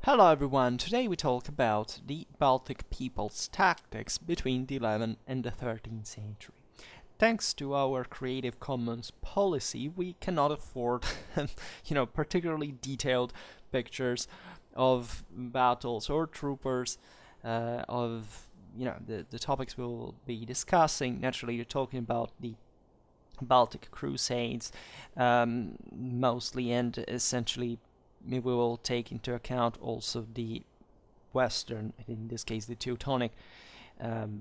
Hello everyone, today we talk about the Baltic people's tactics between the 11th and the 13th century. Thanks to our Creative Commons policy, we cannot afford, particularly detailed pictures of battles or troopers, the topics we'll be discussing. Naturally, you're talking about the Baltic Crusades, mostly, and essentially we will take into account also the Western, in this case the Teutonic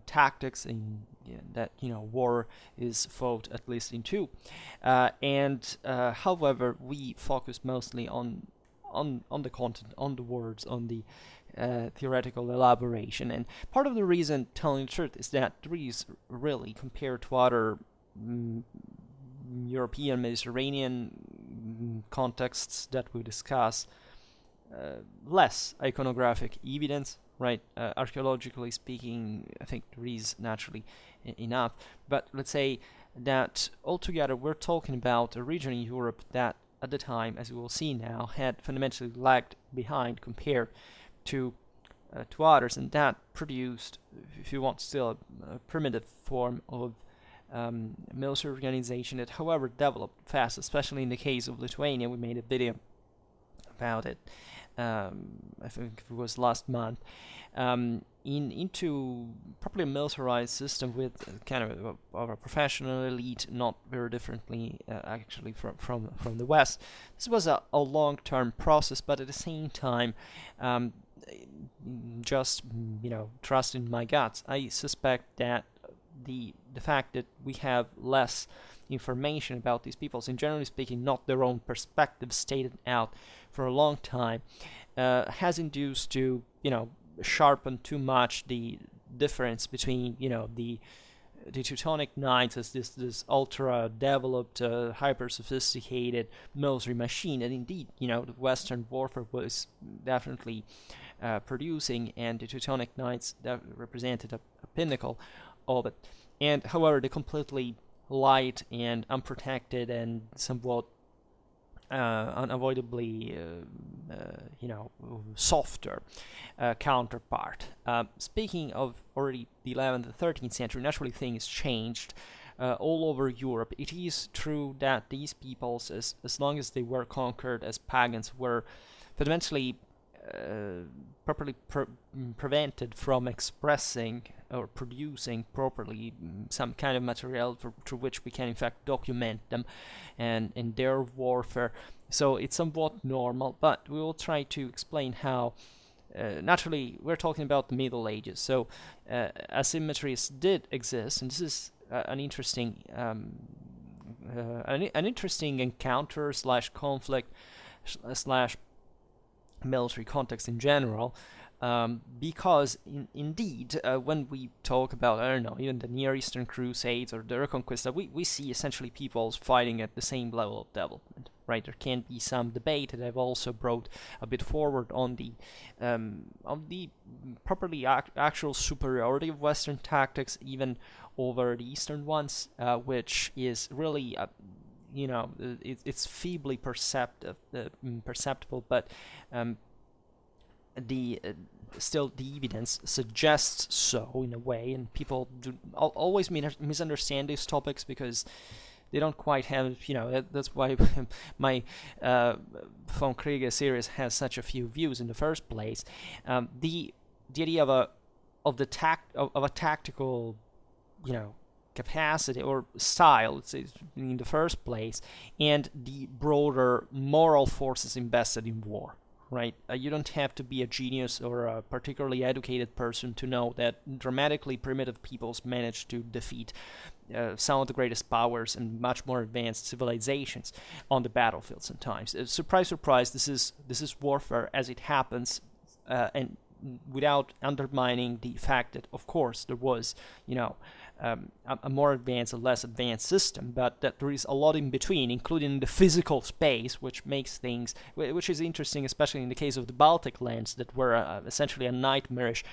tactics in that war is fought at least in two, and however we focus mostly on the content, on the words, on the theoretical elaboration. And part of the reason, telling the truth, is that Greece really, compared to other European Mediterranean contexts that we discuss, less iconographic evidence, right? Archaeologically speaking, I think there is naturally enough. But let's say that altogether we're talking about a region in Europe that at the time, as we will see now, had fundamentally lagged behind compared to others, and that produced, if you want, still a primitive form of military organization that, however, developed fast, especially in the case of Lithuania. We made a video about it, I think it was last month, into properly a militarized system with kind of a professional elite, not very differently actually from the West. This was a long-term process, but at the same time, just trust in my guts, I suspect that the fact that we have less information about these peoples, and generally speaking not their own perspective stated out for a long time, has induced to sharpen too much the difference between the Teutonic Knights as this ultra developed, hyper sophisticated military machine, and indeed the Western warfare was definitely producing, and the Teutonic Knights that represented a pinnacle of it. And however, the completely light and unprotected and somewhat unavoidably softer counterpart. Speaking of already the 11th and 13th century, naturally things changed all over Europe. It is true that these peoples, as long as they were conquered as pagans, were fundamentally properly prevented from expressing or producing properly some kind of material through which we can in fact document them and in their warfare. So it's somewhat normal, but we will try to explain how. Naturally, we're talking about the Middle Ages, so asymmetries did exist, and this is an interesting encounter slash conflict slash military context in general, because indeed, when we talk about, I don't know, even the Near Eastern Crusades or the Reconquista, we see essentially peoples fighting at the same level of development, right? There can be some debate that I've also brought a bit forward on the properly actual superiority of Western tactics even over the Eastern ones, which is really it's feebly perceptible, but the still the evidence suggests so in a way, and people do always misunderstand these topics because they don't quite have, that's why my Von Kriege series has such a few views in the first place. The idea of a tactical, capacity or style, let's say, in the first place, and the broader moral forces invested in war, right? You don't have to be a genius or a particularly educated person to know that dramatically primitive peoples managed to defeat some of the greatest powers and much more advanced civilizations on the battlefield sometimes. Surprise, surprise, this is warfare as it happens, and without undermining the fact that, of course, there was, a more advanced, a less advanced system, but that there is a lot in between, including the physical space, which makes things, which is interesting, especially in the case of the Baltic lands that were essentially a nightmarish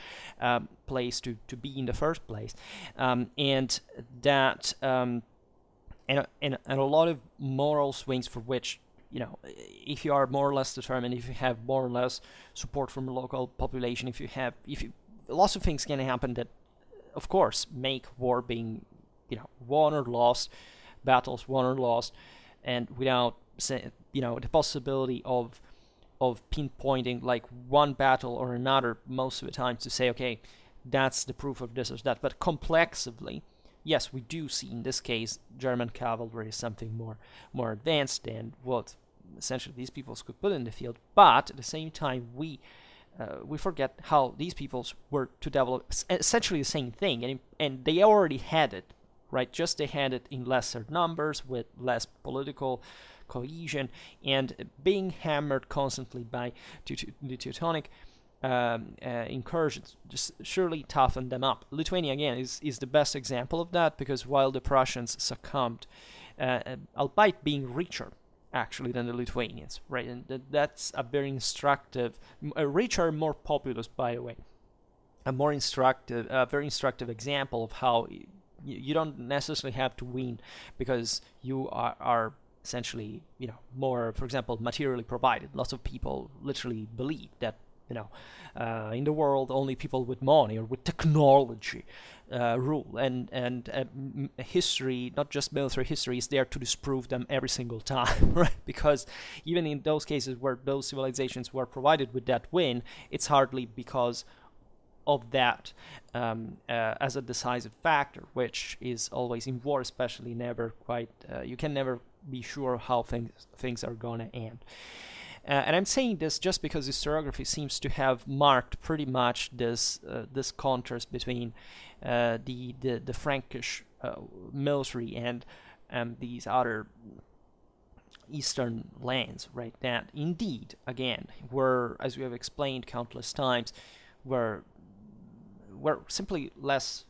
place to be in the first place, and that and a lot of moral swings for which if you are more or less determined, if you have more or less support from the local population, lots of things can happen that, of course, make war being, won or lost, battles won or lost, and without, the possibility of pinpointing like one battle or another most of the time to say, okay, that's the proof of this or that. But complexively, yes, we do see in this case German cavalry is something more advanced than what essentially these peoples could put in the field. But at the same time, we forget how these peoples were to develop essentially the same thing, and they already had it, right? Just they had it in lesser numbers with less political cohesion, and being hammered constantly by the Teutonic incursions just surely toughened them up. Lithuania, again, is the best example of that, because while the Prussians succumbed, albeit being richer actually than the Lithuanians, right? And that's a very instructive, richer, more populous, by the way, a very instructive example of how you don't necessarily have to win because you are essentially, more, for example, materially provided. Lots of people literally believe that, in the world only people with money or with technology rule, and history, not just military history, is there to disprove them every single time, right? Because even in those cases where those civilizations were provided with that win, it's hardly because of that as a decisive factor, which is always in war, especially never quite. You can never be sure how things are gonna end. And I'm saying this just because historiography seems to have marked pretty much this contrast between the Frankish military and these other eastern lands, right? That indeed, again, were, as we have explained countless times, were simply less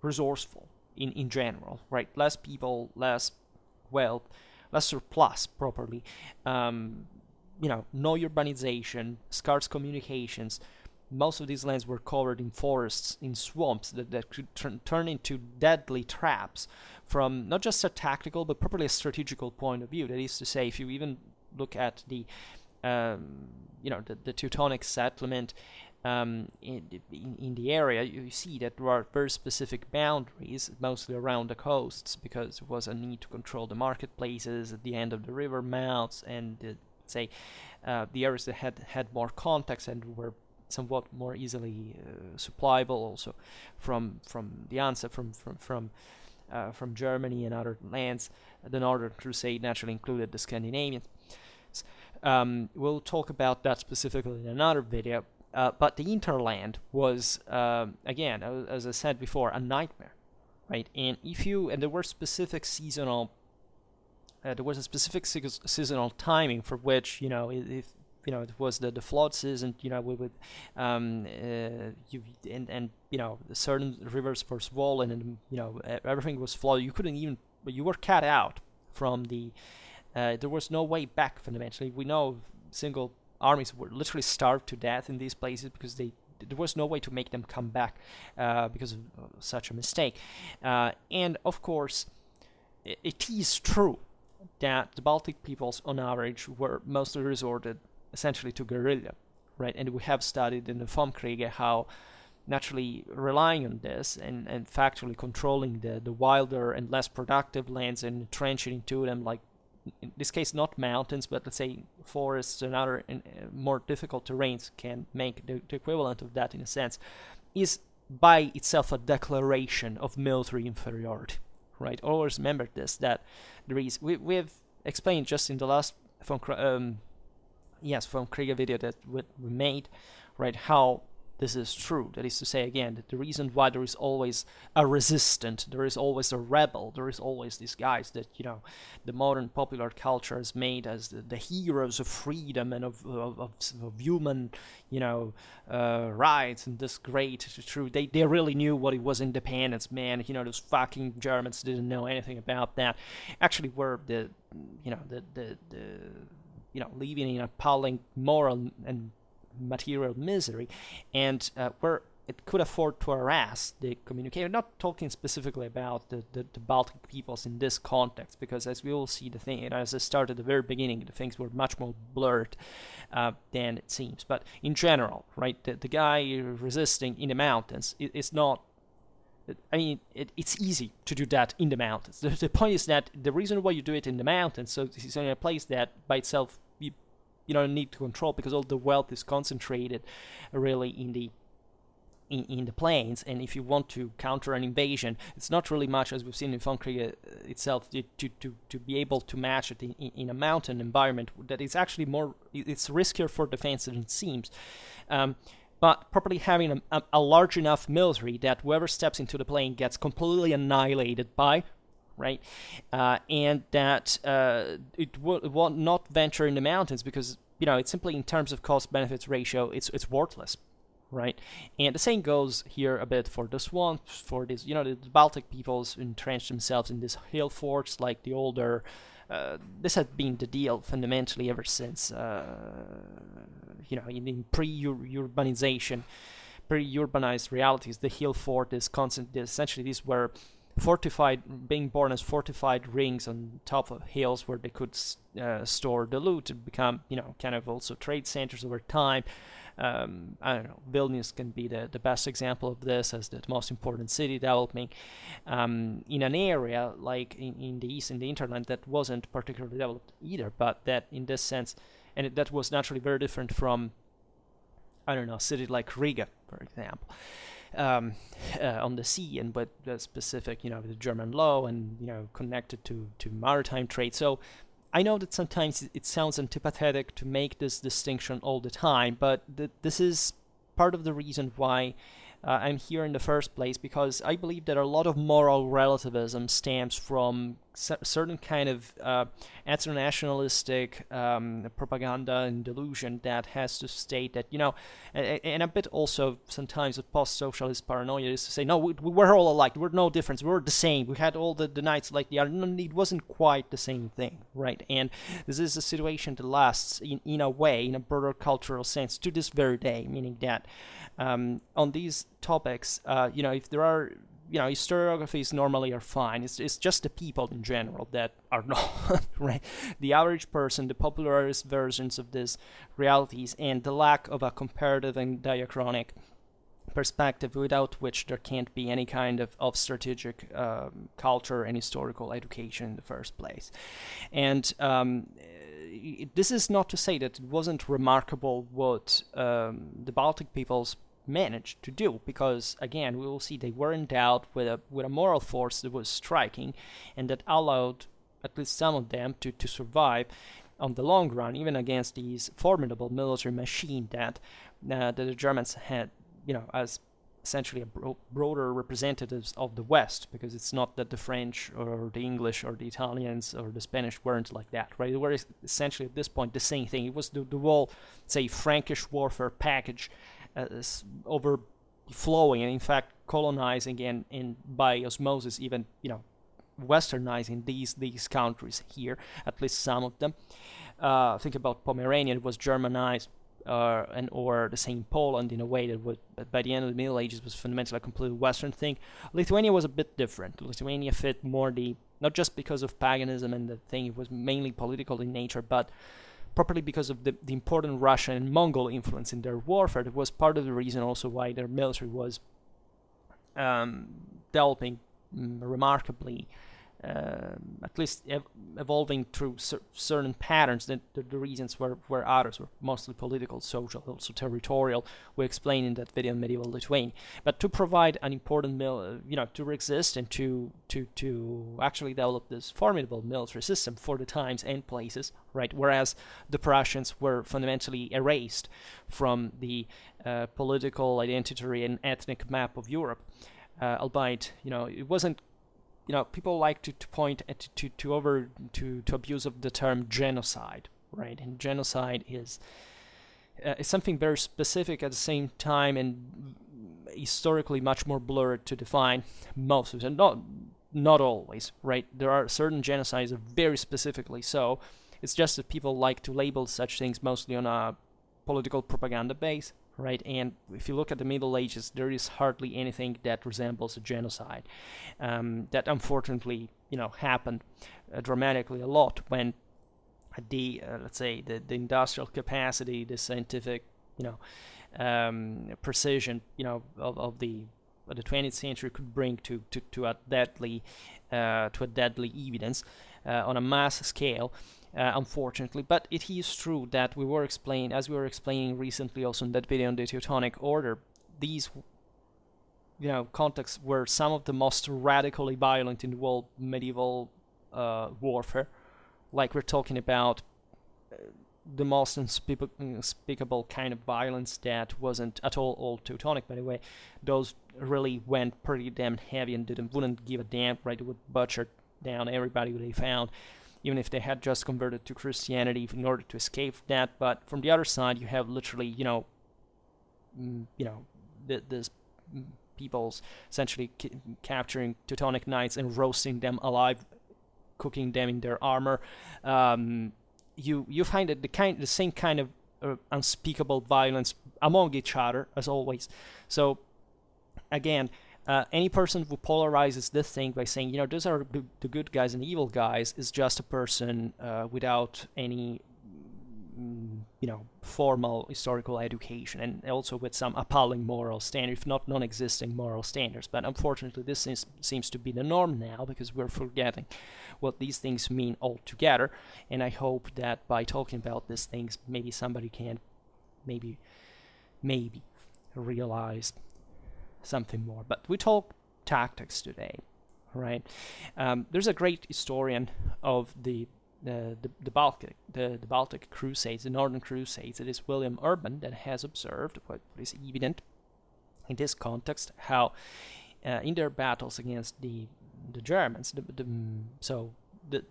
resourceful in general, right? Less people, less wealth, less surplus properly. No urbanization, scarce communications. Most of these lands were covered in forests, in swamps that could turn into deadly traps from not just a tactical but properly a strategical point of view. That is to say, if you even look at the Teutonic settlement in the area, you see that there are very specific boundaries, mostly around the coasts, because there was a need to control the marketplaces at the end of the river mouths, and the areas that had more contacts and were somewhat more easily supplyable also from the Hansa, from Germany and other lands. The Northern Crusade naturally included the Scandinavians. We'll talk about that specifically in another video. But the interland was, again, as I said before, a nightmare, right? And there were specific seasonal. There was a specific seasonal timing for which, if it was the flood season, certain rivers were swollen, and everything was flooded. You were cut out from the. There was no way back fundamentally. We know single armies were literally starved to death in these places because there was no way to make them come back because of such a mistake. And of course, it is true that the Baltic peoples, on average, were mostly resorted essentially to guerrilla, right? And we have studied in the Formkriege how naturally relying on this and factually controlling the wilder and less productive lands and entrenching into them, like in this case not mountains, but let's say forests and other more difficult terrains, can make the equivalent of that in a sense, is by itself a declaration of military inferiority, right? Always remember this, that there is, we've explained just in the last from Krieg video that we made, right, how this is true. That is to say, again, that the reason why there is always a resistant, there is always a rebel, there is always these guys that, the modern popular culture has made as the heroes of freedom and of human, rights, and this great, true. They really knew what it was independence, man. Those fucking Germans didn't know anything about that. Actually, were the living in appalling moral and material misery, and were it could afford to harass the communication. I'm not talking specifically about the Baltic peoples in this context, because as we all see, the thing, as I started at the very beginning, the things were much more blurred than it seems. But in general, right, the guy resisting in the mountains is not. I mean, it's easy to do that in the mountains. The point is that the reason why you do it in the mountains, so it's in a place that by itself you don't need to control, because all the wealth is concentrated really in the plains, and if you want to counter an invasion, it's not really much, as we've seen in Infantry itself, to be able to match it in a mountain environment. That is actually it's riskier for defense than it seems. But properly having a large enough military that whoever steps into the plain gets completely annihilated by, right? And that it will not venture in the mountains, because it's simply, in terms of cost-benefits ratio, it's worthless, right? And the same goes here a bit for the swamps, for this, the Baltic peoples entrenched themselves in these hill forts, like the older. This has been the deal fundamentally ever since, in pre-urbanization, pre-urbanized realities. The hill fort is constant. Essentially, these were being born as fortified rings on top of hills where they could store the loot and become, kind of also trade centers over time. I don't know, Vilnius can be the best example of this, as the most important city developing in an area like in the east, in the hinterland, that wasn't particularly developed either, but that in this sense, and that was naturally very different from, I don't know, a city like Riga, for example, on the sea, and but the specific, the German law, and connected to maritime trade. So I know that sometimes it sounds antipathetic to make this distinction all the time, but this is part of the reason why I'm here in the first place, because I believe that a lot of moral relativism stems from certain kind of ethno-nationalistic propaganda and delusion that has to state that, and a bit also sometimes of post-socialist paranoia is to say, no, we're all alike, we're no difference, we're the same, we had all the knights like the other. No, it wasn't quite the same thing, right? And this is a situation that lasts in a way, in a broader cultural sense, to this very day, meaning that on these topics, if there are, historiographies normally are fine. It's just the people in general that are not, right? The average person, the popularized versions of these realities, and the lack of a comparative and diachronic perspective, without which there can't be any kind of strategic culture and historical education in the first place. And this is not to say that it wasn't remarkable what the Baltic peoples managed to do, because again, we will see they were endowed with a moral force that was striking, and that allowed at least some of them to survive on the long run, even against these formidable military machine that the Germans had, as essentially a broader representatives of the West, because it's not that the French or the English or the Italians or the Spanish weren't like that, right? They were essentially at this point the same thing. It was the whole, say, Frankish warfare package overflowing, and in fact colonizing and by osmosis even, westernizing these countries here, at least some of them. Think about Pomerania, it was Germanized, or the same Poland, in a way that by the end of the Middle Ages was fundamentally a completely Western thing. Lithuania was a bit different. Lithuania fit more not just because of paganism and the thing, it was mainly political in nature, but properly because of the important Russian and Mongol influence in their warfare. That was part of the reason also why their military was developing remarkably, at least evolving through certain patterns. That the reasons were others, were mostly political, social, also territorial. We explain in that video on medieval Lithuania. But to provide an important to resist and to actually develop this formidable military system for the times and places, right? Whereas the Prussians were fundamentally erased from the political, identitary, and ethnic map of Europe, albeit it wasn't. People like to point at to abuse of the term genocide, right? And genocide is something very specific at the same time, and historically much more blurred to define most of it. Not always, right? There are certain genocides that are very specifically so. It's just that people like to label such things mostly on a political propaganda base, right? And if you look at the Middle Ages, there is hardly anything that resembles a genocide. That unfortunately, happened dramatically a lot when the let's say the industrial capacity, the scientific, precision, of the 20th century could bring to a deadly evidence on a mass scale. Unfortunately, but it is true that we were explaining recently also in that video on the Teutonic Order, these contexts were some of the most radically violent in the world medieval warfare. Like we're talking about the most unspeakable kind of violence that wasn't at all old Teutonic, by the way. Those really went pretty damn heavy and wouldn't give a damn, right? They would butcher down everybody they found, even if they had just converted to Christianity in order to escape that. But from the other side, you have literally, this peoples essentially capturing Teutonic Knights and roasting them alive, cooking them in their armor. You find that the same kind of unspeakable violence among each other as always. So again, any person who polarizes this thing by saying, those are the good guys and the evil guys, is just a person without any, formal historical education, and also with some appalling moral standards, if not non-existing moral standards. But unfortunately, this seems to be the norm now, because we're forgetting what these things mean altogether. And I hope that by talking about these things, maybe somebody can maybe realize something more. But we talk tactics today, right? There's a great historian of the Baltic Crusades, the Northern Crusades. It is William Urban that has observed what is evident in this context, how in their battles against the Germans, the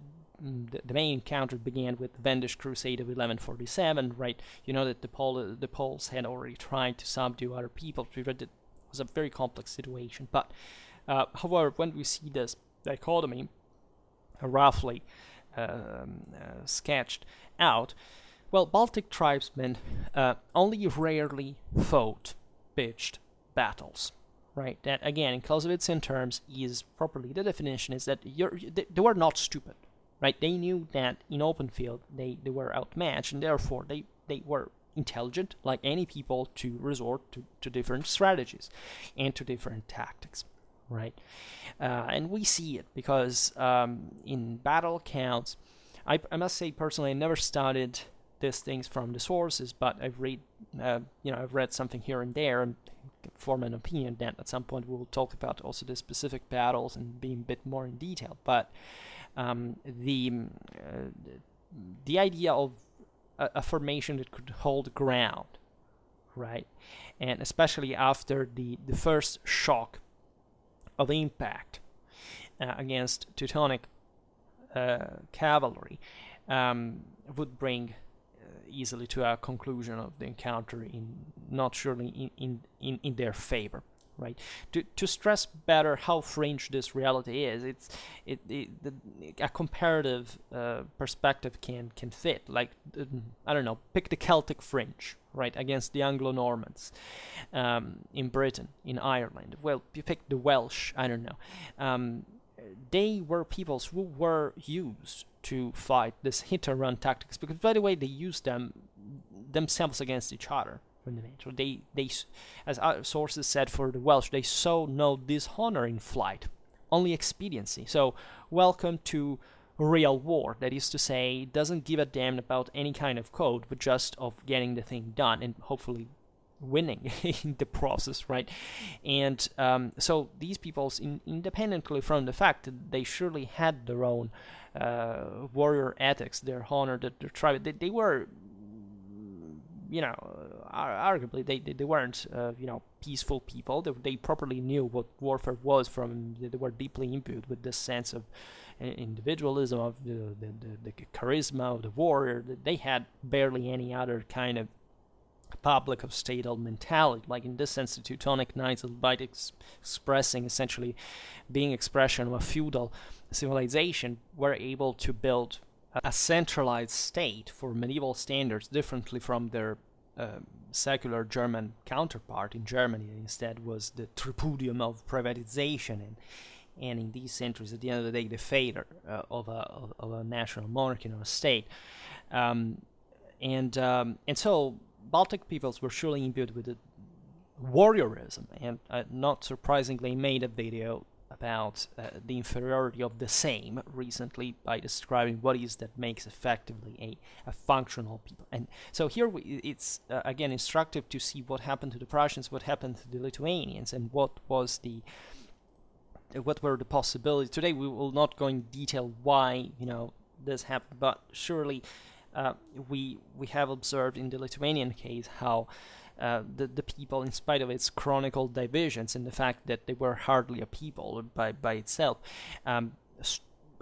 main encounter began with the Wendish Crusade of 1147, right? That the Poles had already tried to subdue other people. It was a very complex situation. But however, when we see this dichotomy roughly sketched out, well, Baltic tribesmen only rarely fought pitched battles, right? That, again, in Clausewitzian terms, is properly, the definition is that they were not stupid, right? They knew that in open field they were outmatched, and therefore they were intelligent, like any people, to resort to different strategies and to different tactics, right? And we see it because in battle accounts, I must say personally, I never studied these things from the sources, but I've read something here and there and form an opinion. That at some point we will talk about also the specific battles and be a bit more in detail. But the idea of a formation that could hold ground, right, and especially after the first shock of impact against Teutonic cavalry, would bring easily to a conclusion of the encounter, not surely in their favor, right? To stress better how fringe this reality is, a comparative perspective can fit. Like, I don't know, pick the Celtic fringe, right, against the Anglo-Normans in Britain, in Ireland. Well, you pick the Welsh, I don't know. They were peoples who were used to fight this hit-and-run tactics, because, by the way, they used them themselves against each other. So they, as our sources said for the Welsh, they saw no dishonor in flight, only expediency. So welcome to real war. That is to say, doesn't give a damn about any kind of code, but just of getting the thing done and hopefully winning in the process, right? And so these peoples, independently from the fact that they surely had their own warrior ethics, their honor, their tribe, they were, arguably they weren't, peaceful people. They properly knew what warfare was. They were deeply imbued with this sense of individualism, of the charisma of the warrior. They had barely any other kind of public of statal mentality. Like, in this sense, the Teutonic Knights, despite expressing essentially being expression of a feudal civilization, were able to build a centralized state for medieval standards differently from their secular German counterpart in Germany instead was the tripudium of privatization, and in these centuries, at the end of the day, the failure of a national monarchy or a state. And so Baltic peoples were surely imbued with the warriorism, and not surprisingly made a video about the inferiority of the same recently by describing what is that makes effectively a functional people. And so here it's again instructive to see what happened to the Prussians, what happened to the Lithuanians, and what were the possibilities. Today we will not go in detail why this happened, but surely we have observed in the Lithuanian case how the people, in spite of its chronicle divisions and the fact that they were hardly a people by itself,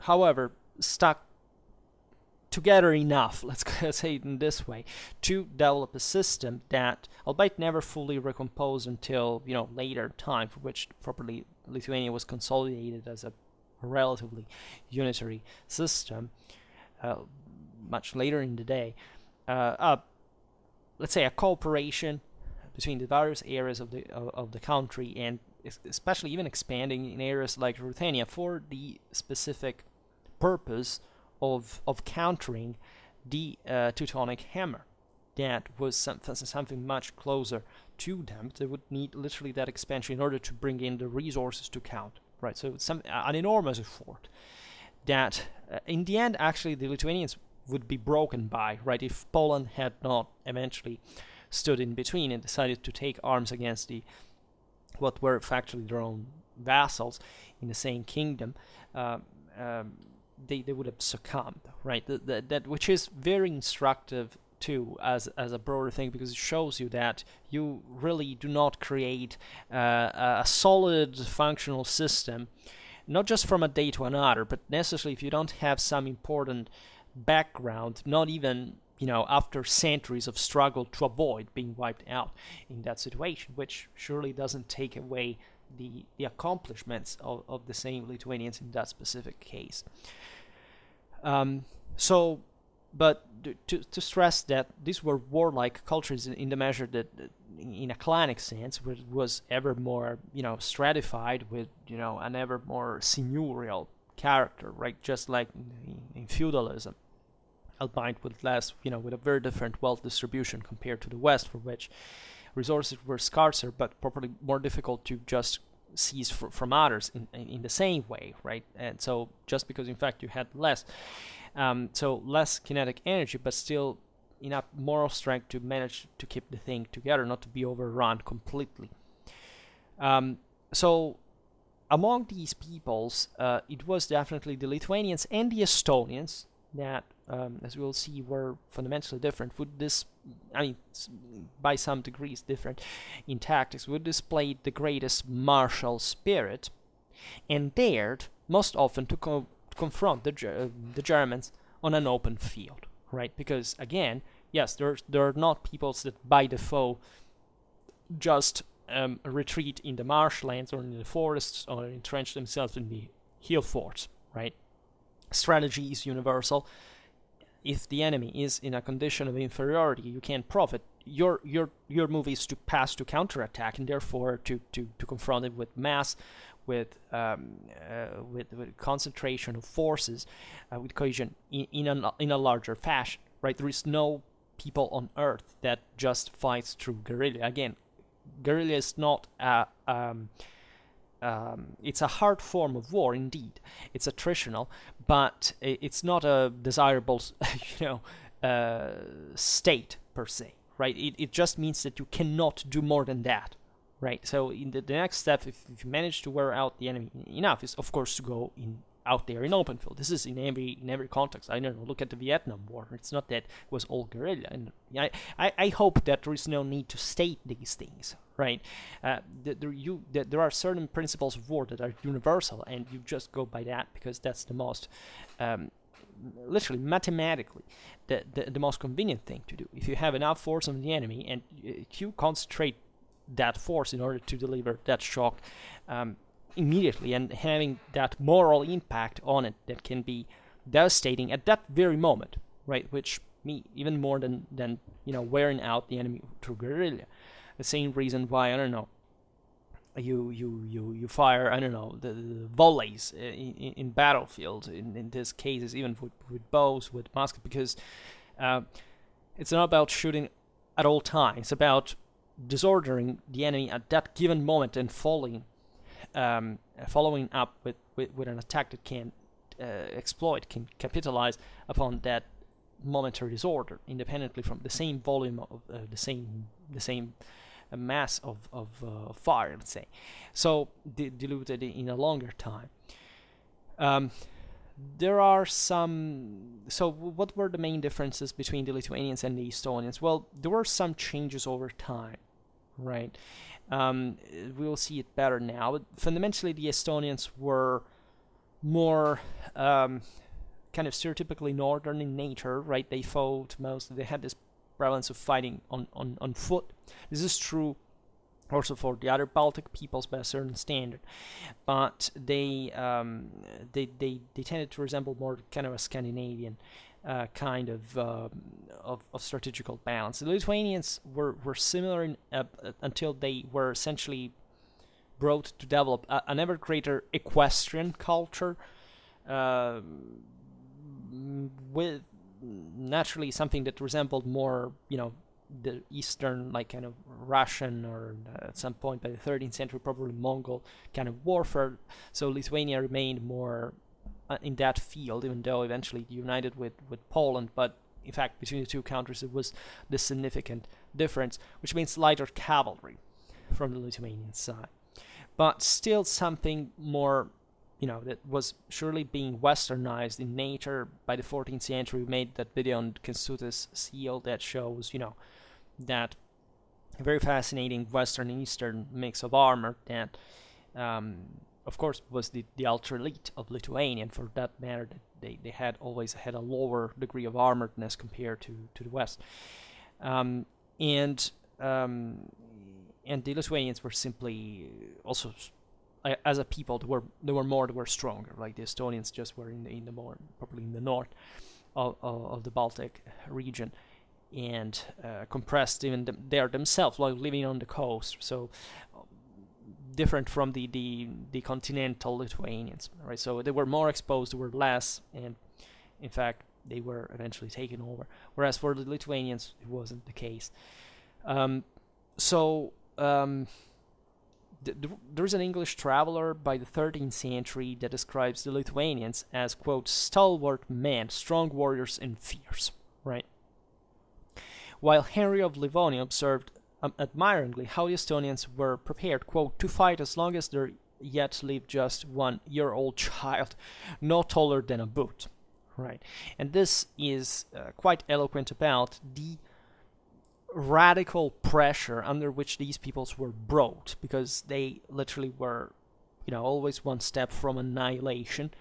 however, stuck together enough, let's say it in this way, to develop a system that, albeit never fully recomposed until later time, for which properly Lithuania was consolidated as a relatively unitary system, much later in the day, let's say a cooperation between the various areas of the country, and especially even expanding in areas like Ruthenia for the specific purpose of countering the Teutonic hammer. That was something much closer to them. They would need literally that expansion in order to bring in the resources to count, right? So it's an enormous effort that in the end actually the Lithuanians would be broken by, right, if Poland had not eventually stood in between and decided to take arms against what were factually their own vassals in the same kingdom. They would have succumbed, right? That which is very instructive too as a broader thing, because it shows you that you really do not create a solid functional system, not just from a day to another, but necessarily if you don't have some important background, not even after centuries of struggle to avoid being wiped out in that situation, which surely doesn't take away the accomplishments of the same Lithuanians in that specific case. But to stress that these were warlike cultures in the measure that, in a clanic sense, was ever more stratified with an ever more seigneurial character, right? Just like in feudalism, albeit with less, with a very different wealth distribution compared to the West, for which resources were scarcer, but probably more difficult to just seize from others in the same way, right? And so just because in fact you had less, so less kinetic energy, but still enough moral strength to manage to keep the thing together, not to be overrun completely. So among these peoples, it was definitely the Lithuanians and the Estonians that, as we will see, were fundamentally different. By some degrees different in tactics, would display the greatest martial spirit and dared most often to confront the Germans on an open field, right? Because again, yes, there are not peoples that by default just retreat in the marshlands or in the forests or entrench themselves in the hill forts, right? Strategy is universal. If the enemy is in a condition of inferiority, you can't profit. Your move is to pass to counterattack, and therefore to confront it with mass, with concentration of forces, with cohesion in a larger fashion. Right? There is no people on earth that just fights through guerrilla. Again, guerrilla is not it's a hard form of war indeed. It's attritional, but it's not a desirable, state per se, right? It just means that you cannot do more than that, right? So in the next step, if you manage to wear out the enemy enough, is of course to go out there in open field. This is in every context. I don't know. Look at the Vietnam War. It's not that it was all guerrilla. And I hope that there is no need to state these things, right? There are certain principles of war that are universal, and you just go by that because that's the most, literally mathematically, the most convenient thing to do. If you have enough force on the enemy and you concentrate that force in order to deliver that shock immediately, and having that moral impact on it that can be devastating at that very moment, right? Which even more than wearing out the enemy through guerrilla. The same reason why, I don't know, you fire, I don't know, the volleys in battlefield, in this cases, even with bows, with muskets, because it's not about shooting at all times. It's about disordering the enemy at that given moment and following up with an attack that can can capitalize upon that momentary disorder, independently from the same volume of the same mass of fire, let's say. So diluted in a longer time. There are some. So, what were the main differences between the Lithuanians and the Estonians? Well, there were some changes over time, right? We will see it better now. But fundamentally, the Estonians were more kind of stereotypically northern in nature, right? They fought mostly. They had this prevalence of fighting on foot. This is true also for the other Baltic peoples by a certain standard, but they tended to resemble more kind of a Scandinavian kind of strategical balance. The Lithuanians were similar until they were essentially brought to develop an ever greater equestrian culture, with naturally something that resembled more, the Eastern, like kind of Russian, or at some point by the 13th century, probably Mongol kind of warfare. So Lithuania remained more in that field, even though eventually united with Poland. But in fact, between the two countries, it was the significant difference, which means lighter cavalry from the Lithuanian side. But still something more, that was surely being westernized in nature. By the 14th century, we made that video on Kęstutis seal that shows, that very fascinating Western Eastern mix of armor that, of course, was the ultra elite of Lithuania. And for that matter, they had always had a lower degree of armoredness compared to the West. And the Lithuanians were simply also, as a people, they were stronger. Like the Estonians just were in the more probably in the north of the Baltic region, and compressed even there themselves, like living on the coast. So different from the continental Lithuanians, right? So they were more exposed, they were less, and in fact they were eventually taken over. Whereas for the Lithuanians, it wasn't the case. There's an English traveler by the 13th century that describes the Lithuanians as, quote, stalwart men, strong warriors, and fierce, right? While Henry of Livonia observed admiringly how the Estonians were prepared, quote, to fight as long as there yet lived just 1 year-old child, no taller than a boot, right? And this is quite eloquent about the radical pressure under which these peoples were brought, because they literally were, always one step from annihilation,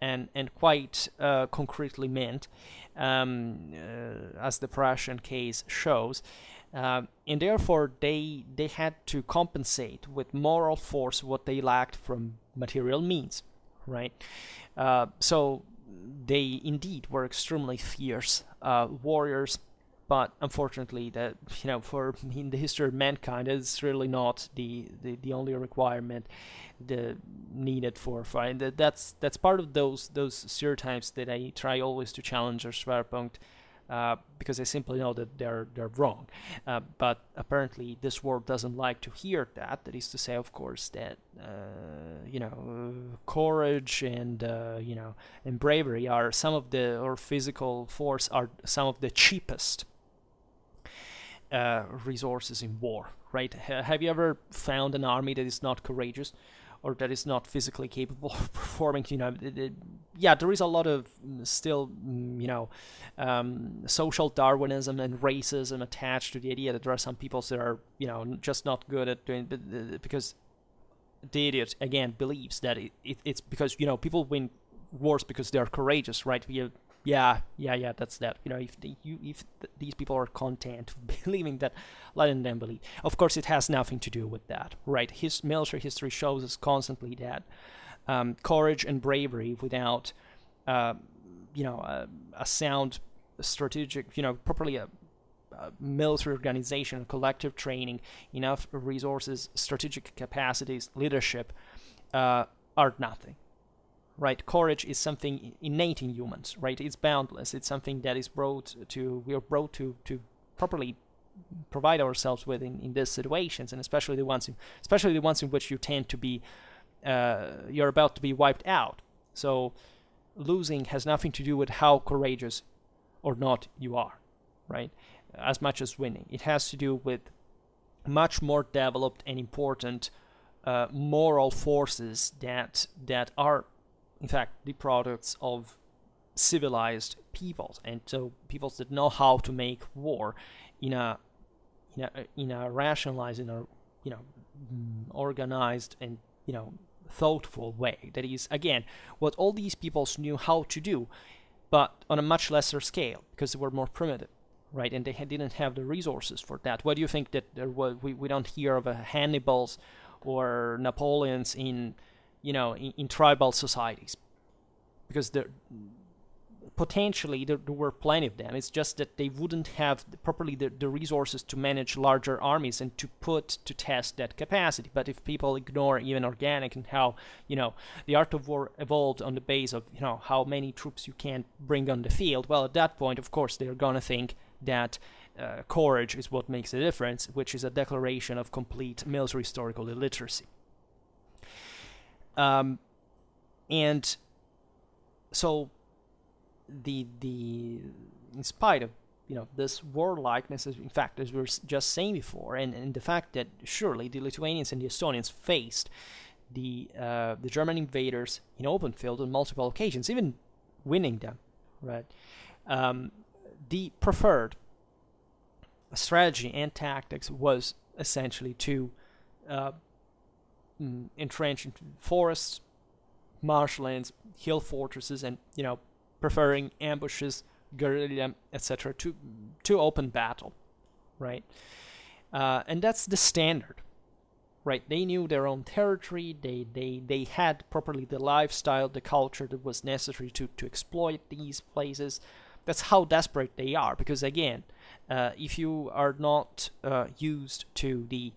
and quite concretely meant, as the Prussian case shows, and therefore they had to compensate with moral force what they lacked from material means, right? So they indeed were extremely fierce warriors. But unfortunately, that for in the history of mankind, it's really not the only requirement needed for fighting. That's part of those stereotypes that I try always to challenge or Schwerpunkt, because I simply know that they're wrong. But apparently, this world doesn't like to hear that. That is to say, of course, that courage and and bravery are some of or physical force are some of the cheapest resources in war, right? Have you ever found an army that is not courageous, or that is not physically capable of performing? Yeah, there is a lot of still, social Darwinism and racism attached to the idea that there are some peoples that are, just not good at doing, because the idiot again believes that it's because people win wars because they are courageous, right? Yeah, that's that. If these people are content believing that, letting them believe. Of course, it has nothing to do with that, right? His military history shows us constantly that courage and bravery without, a sound strategic, properly military organization, collective training, enough resources, strategic capacities, leadership, are nothing. Right, courage is something innate in humans. Right, it's boundless. It's something that is we are brought to properly provide ourselves with in these situations, and especially the ones in which you tend to be, you're about to be wiped out. So losing has nothing to do with how courageous or not you are, right? As much as winning, it has to do with much more developed and important moral forces that are, in fact, the products of civilized peoples, and so peoples that know how to make war in a rationalized, organized, and thoughtful way. That is, again, what all these peoples knew how to do, but on a much lesser scale, because they were more primitive, right? And they didn't have the resources for that. Why do you think that there was? We don't hear of Hannibals or Napoleons in tribal societies, because potentially there were plenty of them. It's just that they wouldn't have properly the resources to manage larger armies and to put to test that capacity. But if people ignore even organic and how the art of war evolved on the base of how many troops you can bring on the field, well, at that point, of course, they're gonna think that courage is what makes a difference, which is a declaration of complete military historical illiteracy. And so in spite of this warlikeness, in fact, as we were just saying before, and the fact that surely the Lithuanians and the Estonians faced the German invaders in open field on multiple occasions, even winning them, right? The preferred strategy and tactics was essentially to entrench into forests, marshlands, hill fortresses, and preferring ambushes, guerrilla, etc., to open battle, right? And that's the standard, right? They knew their own territory. They had properly the lifestyle, the culture that was necessary to exploit these places. That's how desperate they are. Because again, if you are not used to the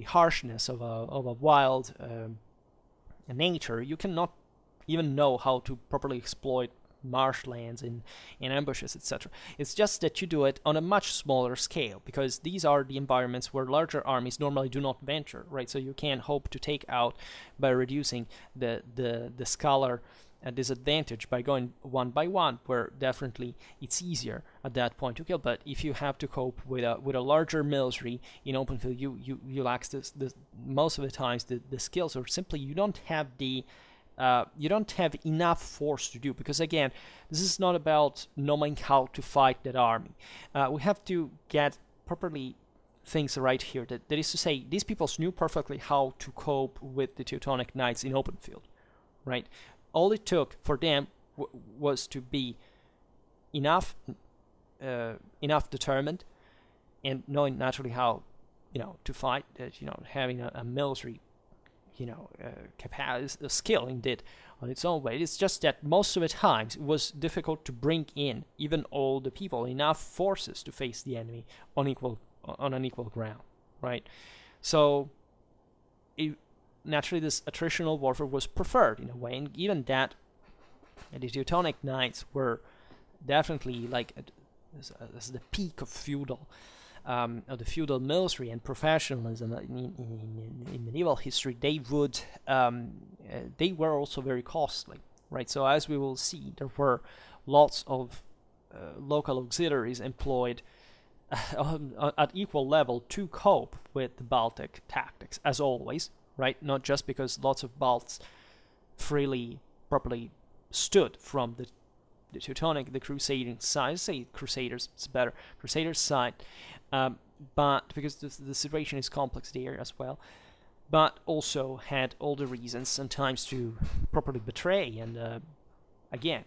harshness of a wild nature, you cannot even know how to properly exploit marshlands and ambushes, etc. It's just that you do it on a much smaller scale, because these are the environments where larger armies normally do not venture, right? So you can hope to take out by reducing the scalar disadvantage by going one by one, where definitely it's easier at that point to kill. But if you have to cope with a larger military in open field, you lack this most of the times the skills, or simply you don't have enough force to do. Because again, this is not about knowing how to fight that army. We have to get properly things right here. That is to say, these people knew perfectly how to cope with the Teutonic Knights in open field, right? All it took for them was to be enough determined, and knowing naturally how to fight. Having a military capacity, skill indeed on its own way. It's just that most of the times it was difficult to bring in even all the people, enough forces to face the enemy on an equal ground, right? So naturally this attritional warfare was preferred in a way, and given that the Teutonic Knights were definitely as the peak of the feudal military and professionalism in medieval history, they were also very costly, right? So as we will see, there were lots of local auxiliaries employed at equal level to cope with the Baltic tactics, as always, right? Not just because lots of Balts freely, properly stood from the Teutonic, the Crusading side. I say Crusaders, it's better, Crusaders side, but because the situation is complex there as well, but also had all the reasons sometimes to properly betray, and again,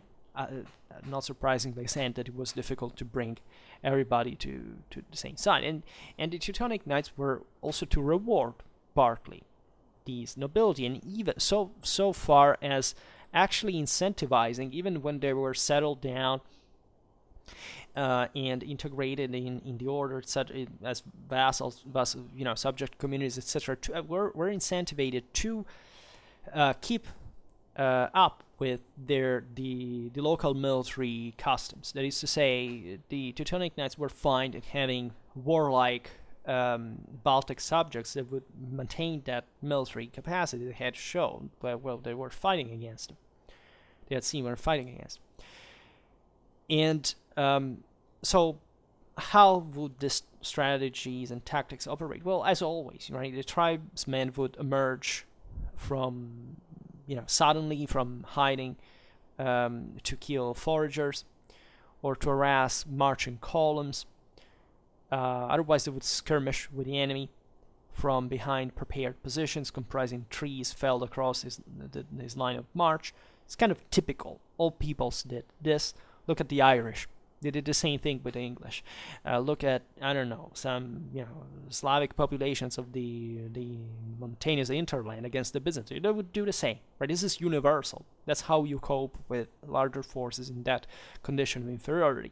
not surprisingly said that it was difficult to bring everybody to the same side, and the Teutonic Knights were also to reward partly these nobility, and even so far as actually incentivizing, even when they were settled down and integrated in the order, such as vassals, subject communities, etc. Were incentivized to keep up with the local military customs. That is to say, the Teutonic Knights were fine at having warlike Baltic subjects that would maintain that military capacity they had shown, but they were fighting against them. They had seen were fighting against them. And so how would these strategies and tactics operate? Well, as always, right, the tribesmen would emerge from, suddenly from hiding to kill foragers or to harass marching columns. Otherwise, they would skirmish with the enemy from behind prepared positions comprising trees felled across his line of march. It's kind of typical. All peoples did this. Look at the Irish. They did the same thing with the English. Look at, some Slavic populations of the mountainous hinterland against the Byzantines. They would do the same, right? This is universal. That's how you cope with larger forces in that condition of inferiority.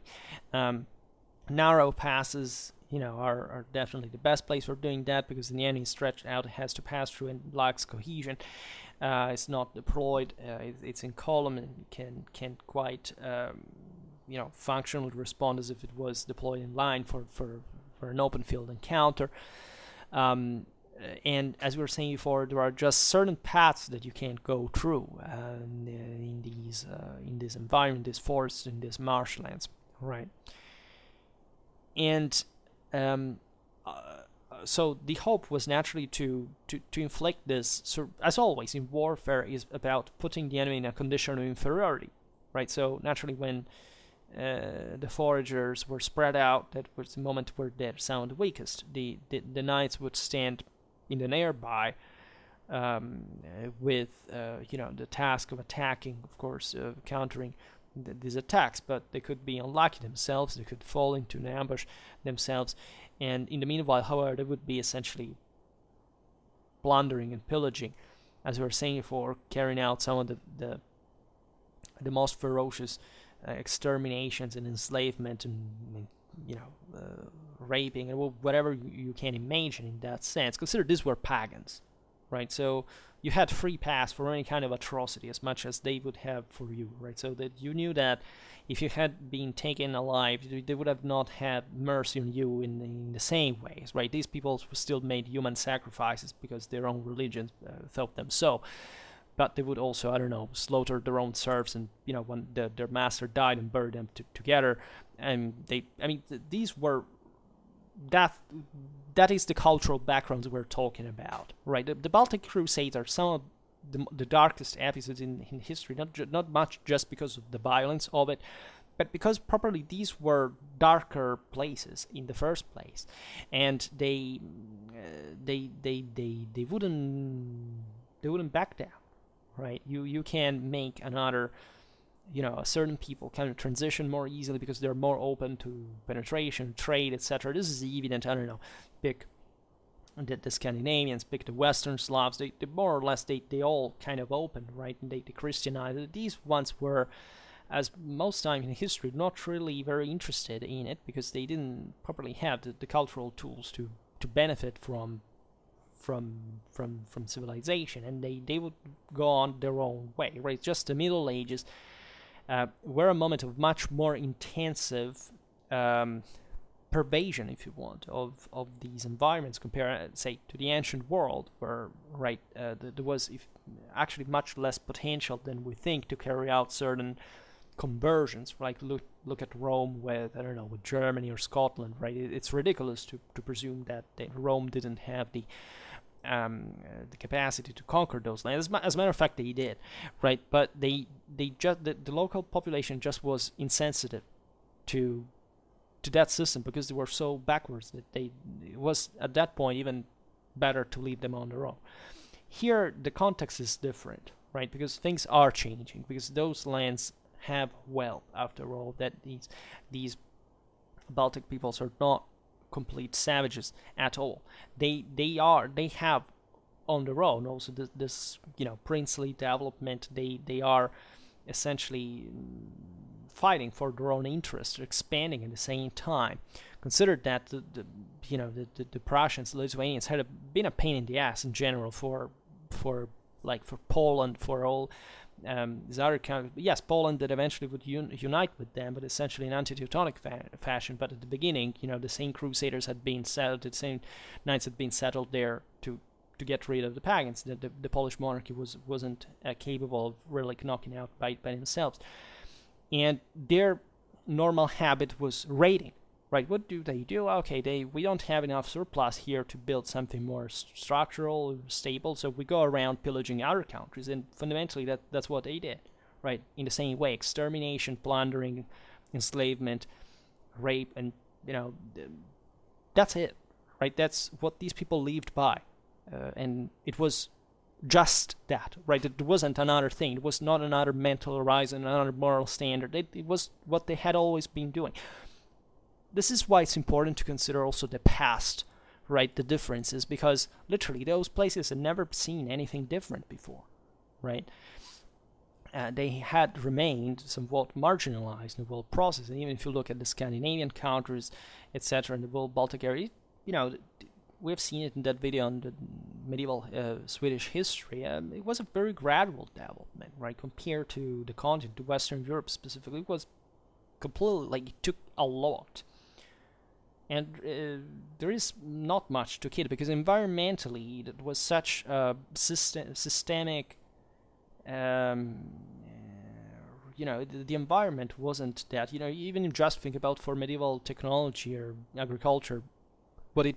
Narrow passes, are definitely the best place for doing that, because the enemy stretched out has to pass through and lacks cohesion. It's not deployed. It's in column and can quite functionally respond as if it was deployed in line for an open field encounter. And as we were saying before, there are just certain paths that you can't go through in this environment, this forest, in these marshlands, right? And so the hope was naturally to inflict this. So, as always in warfare, is about putting the enemy in a condition of inferiority, right? So naturally, when the foragers were spread out, that was the moment where they sound weakest. The knights would stand in the nearby with the task of attacking, of course, countering these attacks, but they could be unlucky themselves. They could fall into an ambush themselves, and in the meanwhile, however, they would be essentially plundering and pillaging, as we were saying before, carrying out some of the most ferocious exterminations and enslavement and raping and whatever you can imagine in that sense. Consider these were pagans, right? So you had free pass for any kind of atrocity as much as they would have for you, right? So that you knew that if you had been taken alive, they would have not had mercy on you in the same ways, right? These people still made human sacrifices because their own religion thought them so. But they would also, slaughter their own serfs, and when their master died, and bury them together. And these were that is the cultural background we're talking about, right? The Baltic Crusades are some of the darkest episodes in history, not much just because of the violence of it, but because properly these were darker places in the first place, and they wouldn't back down. Right, you can make another, a certain people kind of transition more easily because they're more open to penetration, trade, etc. This is evident. Pick the Scandinavians, pick the Western Slavs. They more or less they all kind of opened, right? And they Christianized. These ones were, as most time in history, not really very interested in it because they didn't properly have the cultural tools to benefit from civilization, and they would go on their own way, right? Just the Middle Ages were a moment of much more intensive pervasion, if you want, of these environments compared, say, to the ancient world, where, right, there was actually much less potential than we think to carry out certain conversions. Like look at Rome with with Germany or Scotland, right? It's ridiculous to presume that Rome didn't have the capacity to conquer those lands. As a matter of fact, they did, right? But the local population just was insensitive to that system because they were so backwards that it was at that point even better to leave them on their own. Here, the context is different, right? Because things are changing, because those lands have wealth, after all, that these Baltic peoples are not complete savages at all. They have on their own. Also, this princely development, they are essentially fighting for their own interests, expanding at the same time. Consider that the Prussians, the Lithuanians had been a pain in the ass in general for Poland, for all these other countries. Yes, Poland that eventually would unite with them, but essentially in anti-Teutonic fashion. But at the beginning, the same Crusaders had been settled, the same knights had been settled there to get rid of the pagans. The Polish monarchy wasn't capable of really knocking out by themselves, and their normal habit was raiding. Right, what do they do? Okay, we don't have enough surplus here to build something more structural, stable, so we go around pillaging other countries, and fundamentally that's what they did, right? In the same way, extermination, plundering, enslavement, rape, and that's it, right? That's what these people lived by, and it was just that, right? It wasn't another thing. It was not another mental horizon, another moral standard. It was what they had always been doing. This is why it's important to consider also the past, right? The differences, because literally those places had never seen anything different before, right? They had remained somewhat marginalized in the world process. And even if you look at the Scandinavian countries, etc., in the world Baltic area, we've seen it in that video on the medieval Swedish history. It was a very gradual development, right? Compared to the continent, to Western Europe specifically, it was completely, it took a lot. And there is not much to it, because environmentally it was such a systemic, the environment wasn't that, even just think about for medieval technology or agriculture, what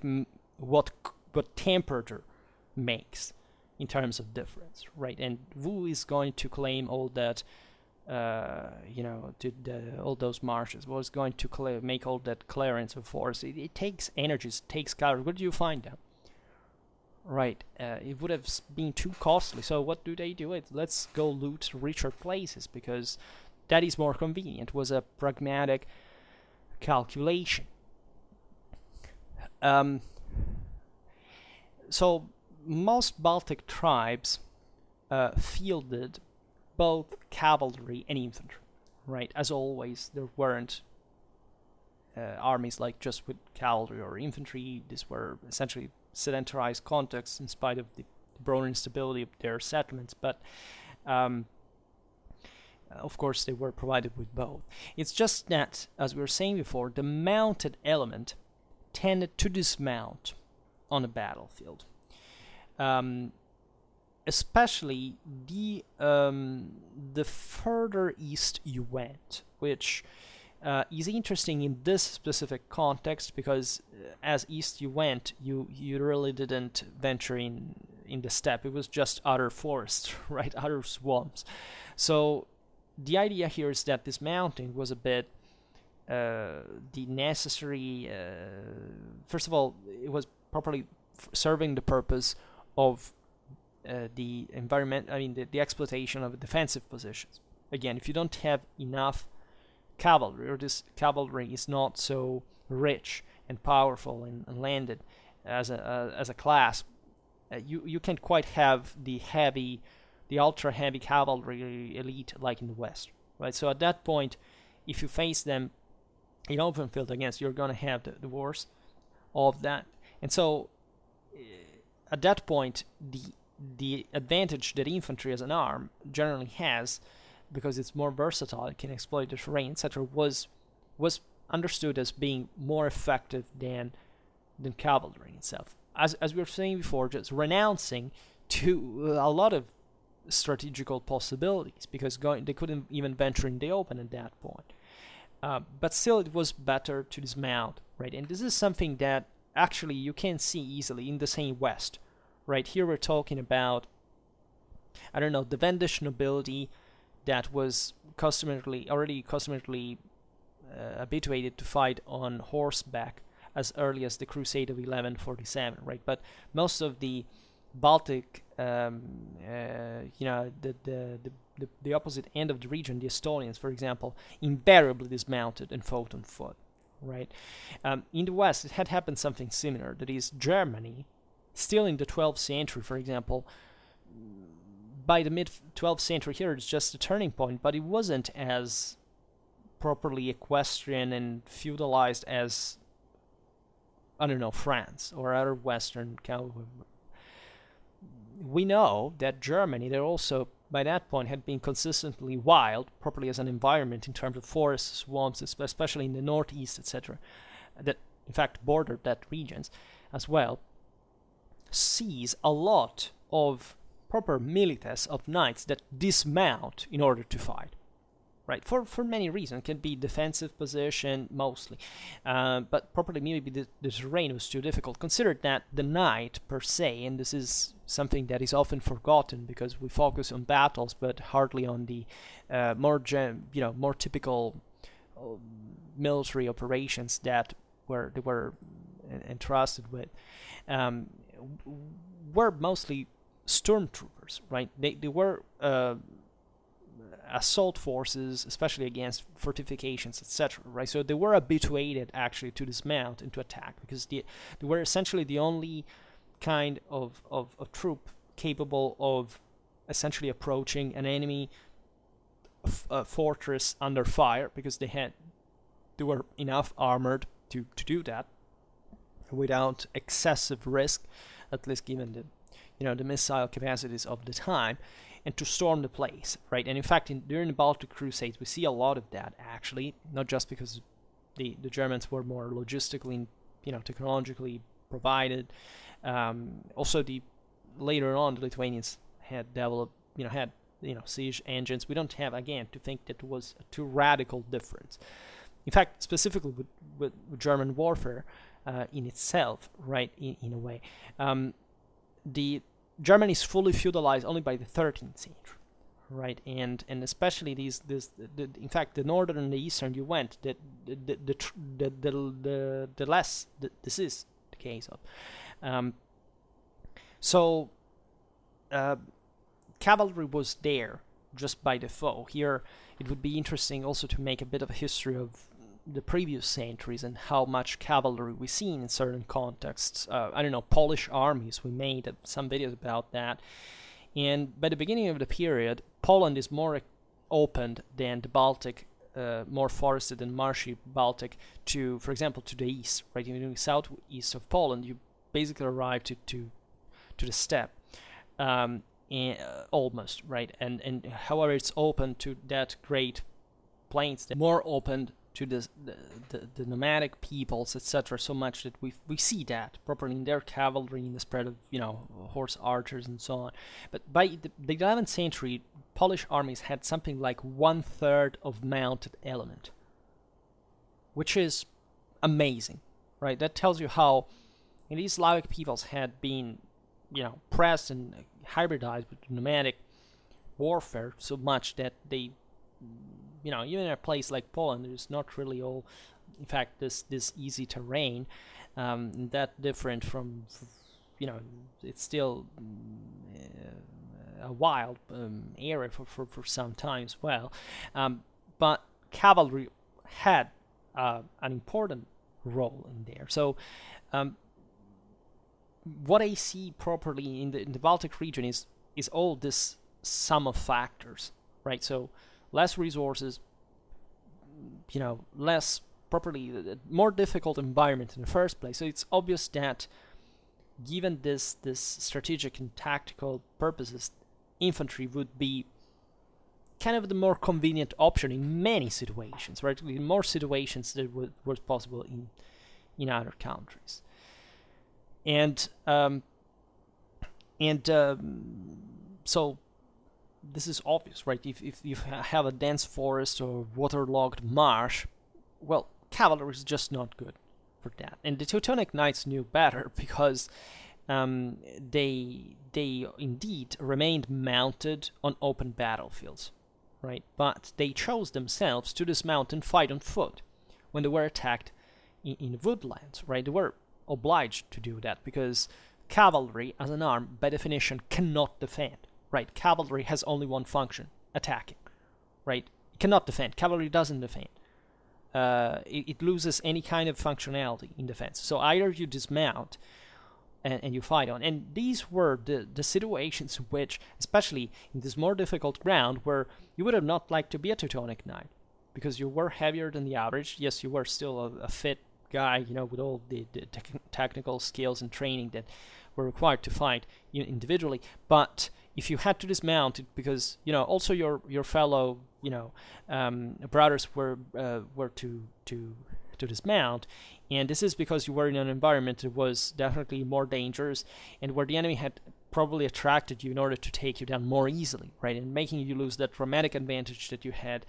temperature makes in terms of difference, right? And who is going to claim all that? All those marshes was going to make all that clearance of forest. It takes energies, it takes calories. Where do you find them? Right, it would have been too costly. So what do? Let's go loot richer places, because that is more convenient. It was a pragmatic calculation. So most Baltic tribes fielded both cavalry and infantry, right? As always, there weren't armies like just with cavalry or infantry. These were essentially sedentarized contexts in spite of the broader instability of their settlements, but of course they were provided with both. It's just that, as we were saying before, the mounted element tended to dismount on a battlefield. Especially the further east you went, which is interesting in this specific context, because as east you went, you really didn't venture in the steppe. It was just utter forest, right? Utter swamps. So the idea here is that this mountain was a bit the necessary. First of all, it was properly serving the purpose of the environment, the exploitation of defensive positions. Again, if you don't have enough cavalry, or this cavalry is not so rich and powerful and landed as a class, you can't quite have the ultra heavy cavalry elite like in the West, right? So at that point, if you face them in open field against, you're gonna have the worst of that. And so at that point, the advantage that infantry as an arm generally has, because it's more versatile, it can exploit the terrain, etc., was understood as being more effective than cavalry itself. As we were saying before, just renouncing to a lot of strategical possibilities, because they couldn't even venture in the open at that point. But still, it was better to dismount, right? And this is something that actually you can see easily in the same West. Right here we're talking about, the Wendish nobility that was customarily habituated to fight on horseback as early as the Crusade of 1147, right? But most of the Baltic, the opposite end of the region, the Estonians, for example, invariably dismounted and fought on foot, right? In the West, it had happened something similar. That is, Germany still in the 12th century, for example, by the mid-12th century here, it's just a turning point, but it wasn't as properly equestrian and feudalized as, I don't know, France or other Western. We know that Germany, they also, by that point, had been consistently wild, properly as an environment in terms of forests, swamps, especially in the northeast, etc., that in fact bordered that regions as well, sees a lot of proper milites of knights that dismount in order to fight. Right, for many reasons. It can be defensive position mostly, but properly maybe the terrain was too difficult. Consider that the knight per se, and this is something that is often forgotten because we focus on battles, but hardly on the more typical military operations that they were entrusted with, were mostly stormtroopers. Right, they were. Assault forces, especially against fortifications, etc. Right, so they were habituated actually to dismount and to attack because they were essentially the only kind of troop capable of essentially approaching an enemy fortress under fire, because they were enough armored to do that without excessive risk, at least given the missile capacities of the time, and to storm the place, right? And in fact, during the Baltic Crusades, we see a lot of that, actually, not just because the Germans were more logistically, technologically provided. Also, later on, the Lithuanians had developed, siege engines. We don't have, again, to think that it was a too radical difference. In fact, specifically with German warfare in itself, right, in a way, Germany is fully feudalized only by the 13th century, right? And especially in fact, the northern and the eastern you went, the less this is the case of. So cavalry was there just by default. Here, it would be interesting also to make a bit of a history of the previous centuries and how much cavalry we see in certain contexts. Polish armies, we made some videos about that. And by the beginning of the period, Poland is more open than the Baltic, more forested and marshy Baltic, to, for example, to the east, right? In the southeast of Poland, you basically arrive to the steppe, almost, right? And however, it's open to that great plains, more open to the nomadic peoples, etc., so much that we see that properly in their cavalry, in the spread of horse archers and so on. But by the 11th century, Polish armies had something like 1/3 of mounted element, which is amazing, right? That tells you how these Slavic peoples had been, pressed and hybridized with nomadic warfare so much that they, even in a place like Poland, there's not really in fact, this easy terrain, that different from, it's still a wild area for some time as well. But cavalry had an important role in there. So what I see properly in the Baltic region is all this sum of factors, right? So less resources, less properly, more difficult environment in the first place. So it's obvious that given this strategic and tactical purposes, infantry would be kind of the more convenient option in many situations, right? In more situations than was possible in other countries. And so this is obvious, right? If you have a dense forest or waterlogged marsh, well, cavalry is just not good for that. And the Teutonic Knights knew better, because they indeed remained mounted on open battlefields, right? But they chose themselves to dismount and fight on foot when they were attacked in woodlands, right? They were obliged to do that because cavalry, as an arm, by definition, cannot defend. Right, cavalry has only one function: attacking. Right, it cannot defend. Cavalry doesn't defend. It loses any kind of functionality in defense. So either you dismount, and you fight on. And these were the situations in which, especially in this more difficult ground, where you would have not liked to be a Teutonic Knight, because you were heavier than the average. Yes, you were still a fit guy, with all the technical skills and training that were required to fight individually. But if you had to dismount it, because also your fellow brothers were to dismount, and this is because you were in an environment that was definitely more dangerous, and where the enemy had probably attracted you in order to take you down more easily, right, and making you lose that dramatic advantage that you had,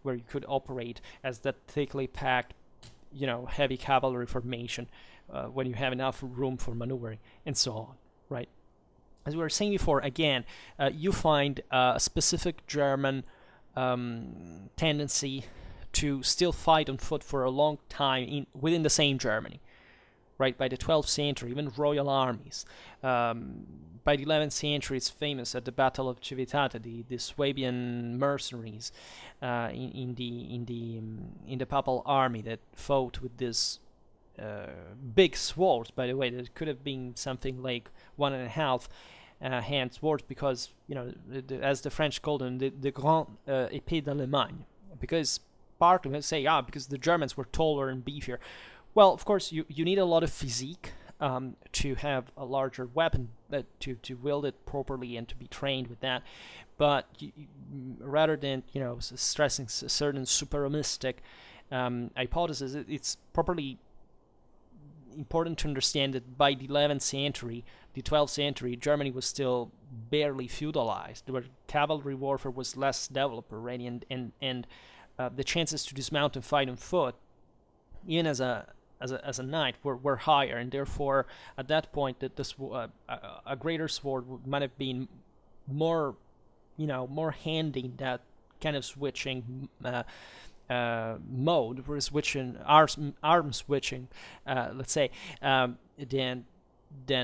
where you could operate as that thickly packed, heavy cavalry formation when you have enough room for maneuvering and so on, right? As we were saying before, again, you find a specific German tendency to still fight on foot for a long time within the same Germany, right? By the 12th century, even royal armies. By the 11th century, it's famous at the Battle of Civitate, the Swabian mercenaries in the papal army that fought with this big swords, by the way, that could have been something like 1.5 hand swords, because as the French called them, the Grand Épée d'Allemagne, because partly say because the Germans were taller and beefier. Well, of course, you need a lot of physique to have a larger weapon, to wield it properly and to be trained with that. But rather than stressing a certain supremacistic hypothesis, it's properly important to understand that by the 11th century, the 12th century, Germany was still barely feudalized, where cavalry warfare was less developed already, and the chances to dismount and fight on foot, even as a knight, were higher, and therefore at that point that a greater sword might have been more handy, that kind of switching mode, where switching arm switching, let's say, than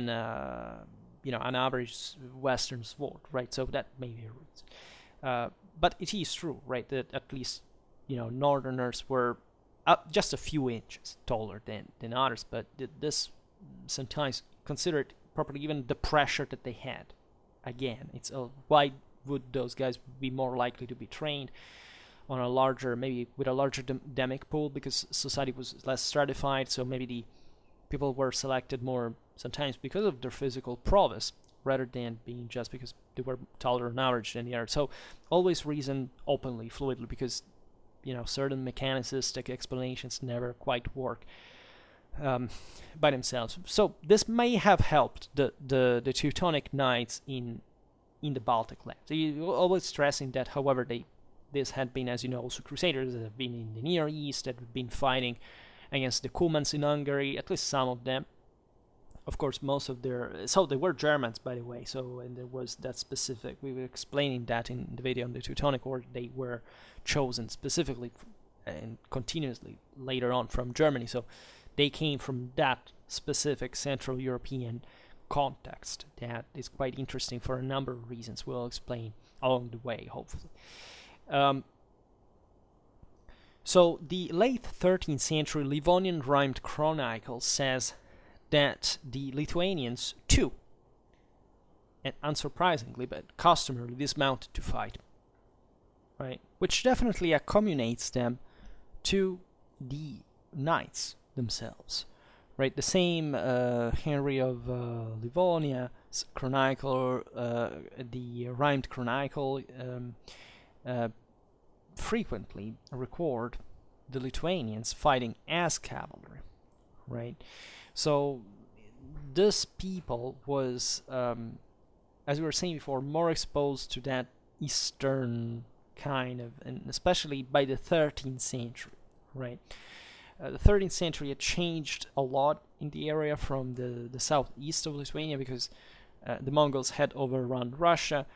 an average Western sword, right? So that may be a reason. But it is true, right, that at least Northerners were just a few inches taller than others, but this sometimes considered properly even the pressure that they had. Again, it's why would those guys be more likely to be trained on a larger, maybe with a larger demic pool, because society was less stratified, so maybe the people were selected more sometimes because of their physical prowess, rather than being just because they were taller on average than the other. So always reason openly, fluidly, because certain mechanicistic explanations never quite work by themselves. So this may have helped the Teutonic Knights in the Baltic lands. So you always stressing that, however, this had been, as you know, also Crusaders that have been in the Near East, that have been fighting against the Cumans in Hungary, at least some of them. Of course, most of so they were Germans, by the way, and there was that specific, we were explaining that in the video on the Teutonic War, they were chosen specifically and continuously later on from Germany, so they came from that specific Central European context that is quite interesting for a number of reasons we'll explain along the way, hopefully. So the late 13th century Livonian rhymed chronicle says that the Lithuanians too, and unsurprisingly but customarily, dismounted to fight, right? Which definitely accommodates them to the knights themselves, right? The same Henry of Livonia chronicle, the rhymed chronicle, frequently record the Lithuanians fighting as cavalry, right? So this people was, as we were saying before, more exposed to that Eastern kind of, and especially by the 13th century, right? The 13th century had changed a lot in the area from the southeast of Lithuania, because the Mongols had overrun Russia.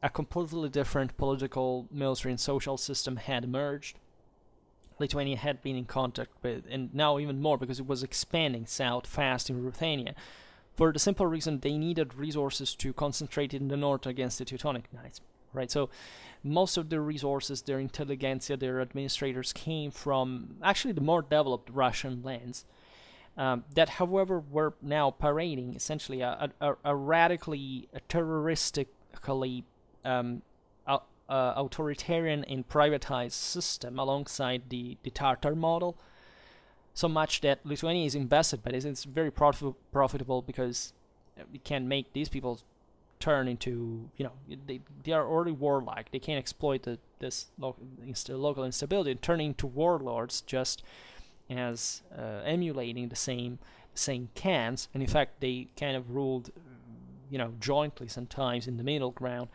A completely different political, military, and social system had emerged. Lithuania had been in contact with, and now even more, because it was expanding south fast in Ruthenia, for the simple reason they needed resources to concentrate in the north against the Teutonic Knights, right? So most of their resources, their intelligentsia, their administrators came from actually the more developed Russian lands, that, however, were now parading essentially a radically terroristically authoritarian and privatized system alongside the Tartar model. So much that Lithuania is invested by this. It's very profitable because it can make these people turn into, they are already warlike. They can exploit this local instability and turn into warlords, just as emulating the same clans. And in fact, they kind of ruled, jointly sometimes in the middle ground,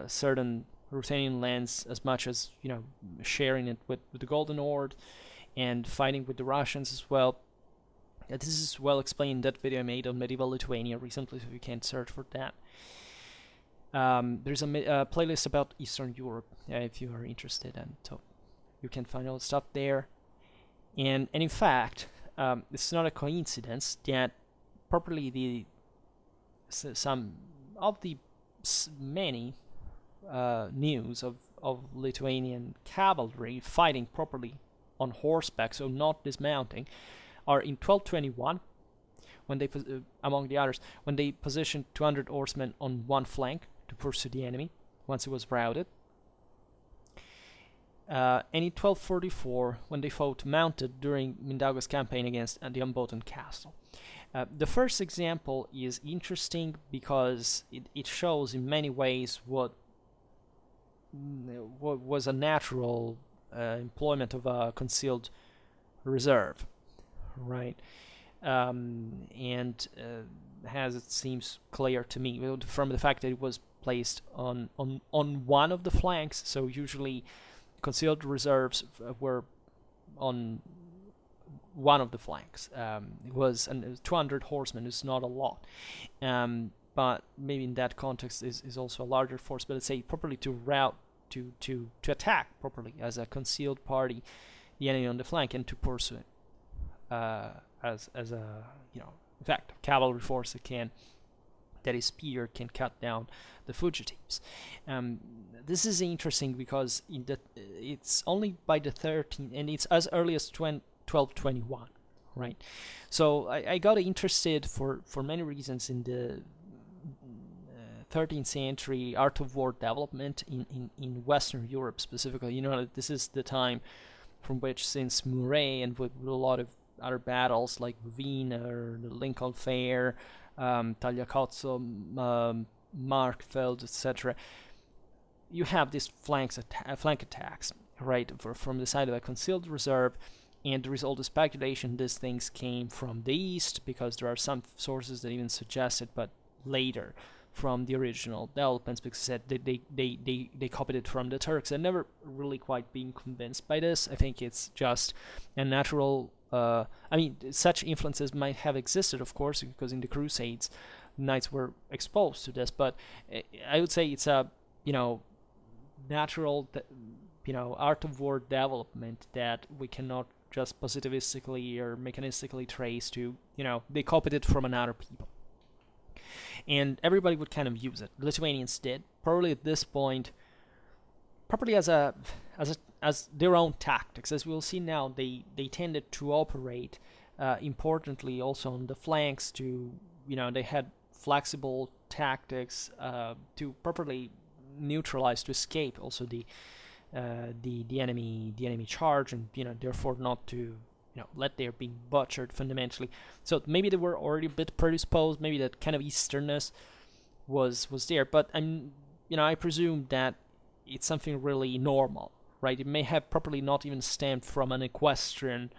certain Ruthenian lands, as much as sharing it with the Golden Horde and fighting with the Russians as well. This is well explained in that video I made on medieval Lithuania recently, so you can search for that. There's a playlist about Eastern Europe if you are interested, and so you can find all the stuff there. And in fact, it's not a coincidence that properly some of the many news of Lithuanian cavalry fighting properly on horseback, so not dismounting, are in 1221, when they, among the others, when they positioned 200 horsemen on one flank to pursue the enemy once it was routed. And in 1244, when they fought mounted during Mindaugas campaign against the Unboten castle. The first example is interesting because it shows in many ways what was a natural employment of a concealed reserve, right? And as it seems clear to me from the fact that it was placed on one of the flanks. So usually concealed reserves were on one of the flanks. It was 200 horsemen is not a lot, but maybe in that context is also a larger force. But let's say properly to route to attack properly as a concealed party the enemy on the flank and to pursue it as a in fact cavalry force that is spear can cut down the fugitives. This is interesting because it's only by the 13th, and it's as early as 1221, right? So I got interested for many reasons in the 13th century art of war development in Western Europe specifically. This is the time from which, since Muret and with a lot of other battles like Wiener, the Lincoln Fair, Tagliacozzo, Markfeld, etc., you have these flank attacks, right, from the side of a concealed reserve. And there is all the speculation these things came from the east, because there are some sources that even suggest it, but later from the original developments, because they copied it from the Turks. I've never really quite been convinced by this. I think it's just a natural. Such influences might have existed, of course, because in the Crusades, knights were exposed to this. But I would say it's a natural art of war development that we cannot just positivistically or mechanistically trace to they copied it from another people. And everybody would kind of use it. The Lithuanians did, probably at this point, probably as their own tactics. As we'll see now, they tended to operate importantly also on the flanks to, they had flexible tactics to properly neutralize, to escape also the enemy charge, and therefore not to let their being butchered fundamentally. So maybe they were already a bit predisposed. Maybe that kind of easternness was there. But I presume that it's something really normal, right? It may have properly not even stemmed from an equestrian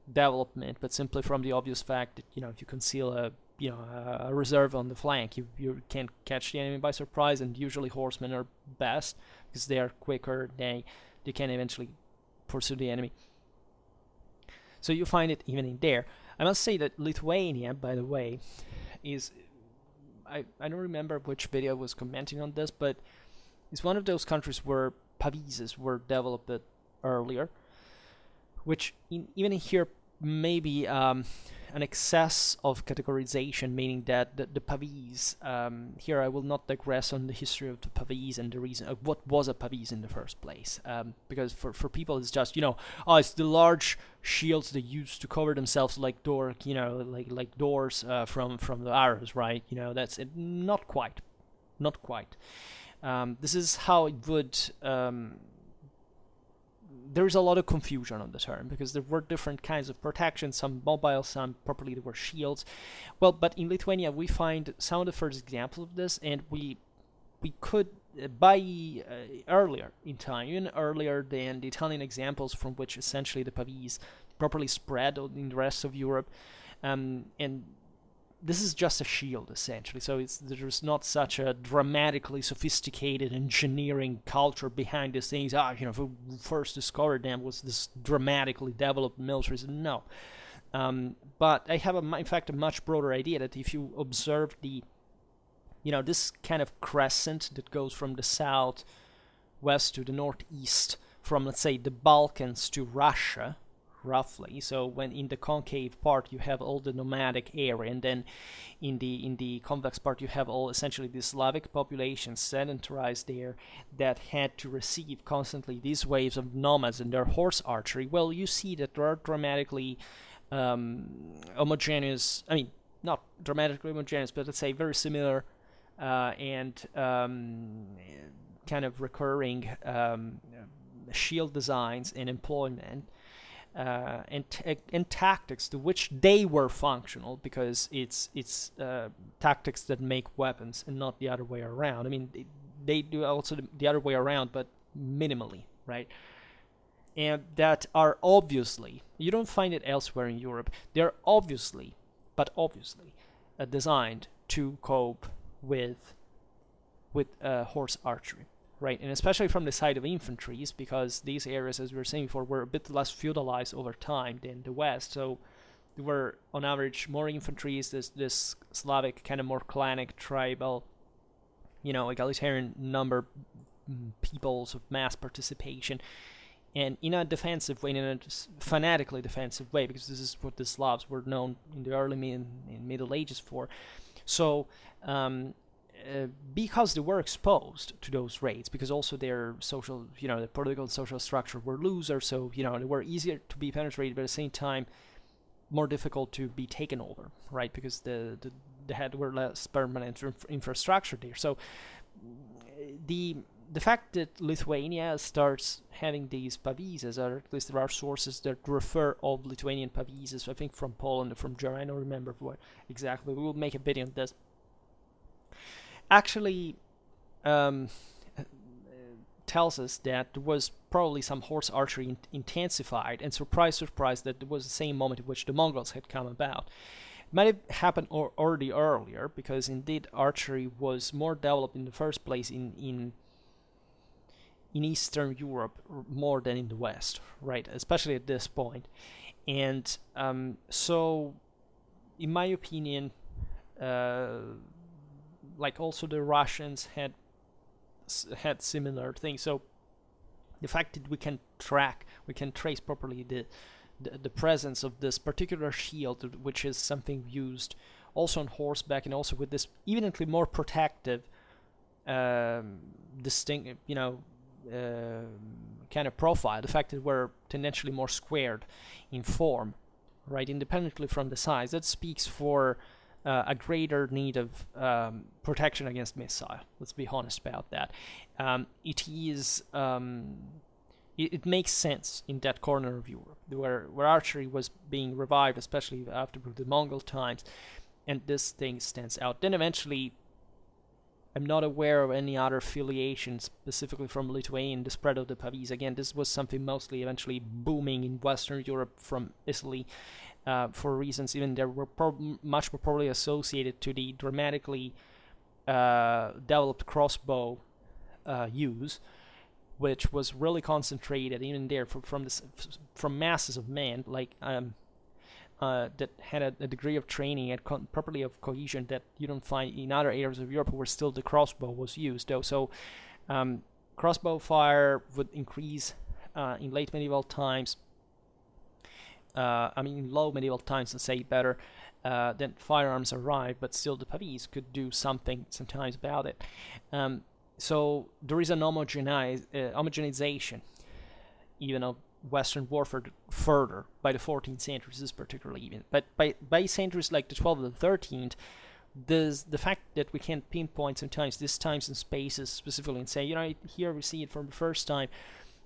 development, but simply from the obvious fact that if you conceal a reserve on the flank, you can't catch the enemy by surprise, and usually horsemen are best because they are quicker. They can eventually pursue the enemy. So you find it even in there. I must say that Lithuania, by the way, is I don't remember which video was commenting on this, but it's one of those countries where pavises were developed earlier, which even here maybe an excess of categorization, meaning that the pavis, here I will not digress on the history of the pavis and the reason of what was a pavis in the first place, because for people it's just, oh, it's the large shields they used to cover themselves like like doors from the arrows, right? That's it. Not quite. This is how it would there's a lot of confusion on the term, because there were different kinds of protection, some mobile, some properly there were shields. Well, but in Lithuania we find some of the first examples of this, and we could by earlier in time, even earlier than the Italian examples, from which essentially the pavis properly spread in the rest of Europe, and this is just a shield essentially, so there's not such a dramatically sophisticated engineering culture behind these things. If we first discovered them was this dramatically developed military. No, but I have in fact a much broader idea that if you observe this kind of crescent that goes from the south west to the northeast, from let's say the Balkans to Russia, roughly. So when in the concave part you have all the nomadic area, and then in the convex part you have all essentially the Slavic population sedentarized there that had to receive constantly these waves of nomads and their horse archery. Well, you see that there are dramatically homogeneous, not dramatically homogeneous, but let's say very similar and kind of recurring shield designs and employment and tactics to which they were functional, because it's tactics that make weapons and not the other way around. They do also the other way around, but minimally, right? And that are obviously, you don't find it elsewhere in Europe, they're obviously designed to cope with horse archery. Right, and especially from the side of infantries, because these areas, as we were saying before, were a bit less feudalized over time than the West. So there were, on average, more infantries, this Slavic, kind of more clanic, tribal, egalitarian number peoples of mass participation, and in a defensive way, in a fanatically defensive way, because this is what the Slavs were known in the early Middle Ages for. So because they were exposed to those raids, because also their social, the political and social structure were looser, so they were easier to be penetrated, but at the same time more difficult to be taken over, right? Because they were less permanent infrastructure there. So the fact that Lithuania starts having these pavises, or at least there are sources that refer of Lithuanian pavises, I think from Poland or from Germany, I don't remember what exactly. We will make a video on this. Actually tells us that there was probably some horse archery intensified, and surprise, that it was the same moment in which the Mongols had come about. It might have happened already earlier, because indeed archery was more developed in the first place in Eastern Europe more than in the West, right? Especially at this point. And so, in my opinion, also the Russians had similar things. So the fact that we can trace properly the presence of this particular shield, which is something used also on horseback, and also with this evidently more protective, distinct, kind of profile. The fact that we're tendentially more squared in form, right, independently from the size, that speaks for a greater need of protection against missile. Let's be honest about that. It makes sense in that corner of Europe, where archery was being revived, especially after the Mongol times, and this thing stands out. Then eventually, I'm not aware of any other affiliation specifically from Lithuania, the spread of the pavis. Again, this was something mostly eventually booming in Western Europe from Italy, for reasons even that were much more probably associated to the dramatically developed crossbow use, which was really concentrated even there from masses of men, that had a degree of training and properly of cohesion that you don't find in other areas of Europe where still the crossbow was used, though. So crossbow fire would increase in late medieval times, in low medieval times, to say it better, then firearms arrived, but still the pavese could do something sometimes about it. So there is an homogenization, even of Western warfare further by the 14th century. This is particularly even. But by centuries like the 12th and the 13th, the fact that we can't pinpoint sometimes these times and spaces specifically and say, here we see it for the first time,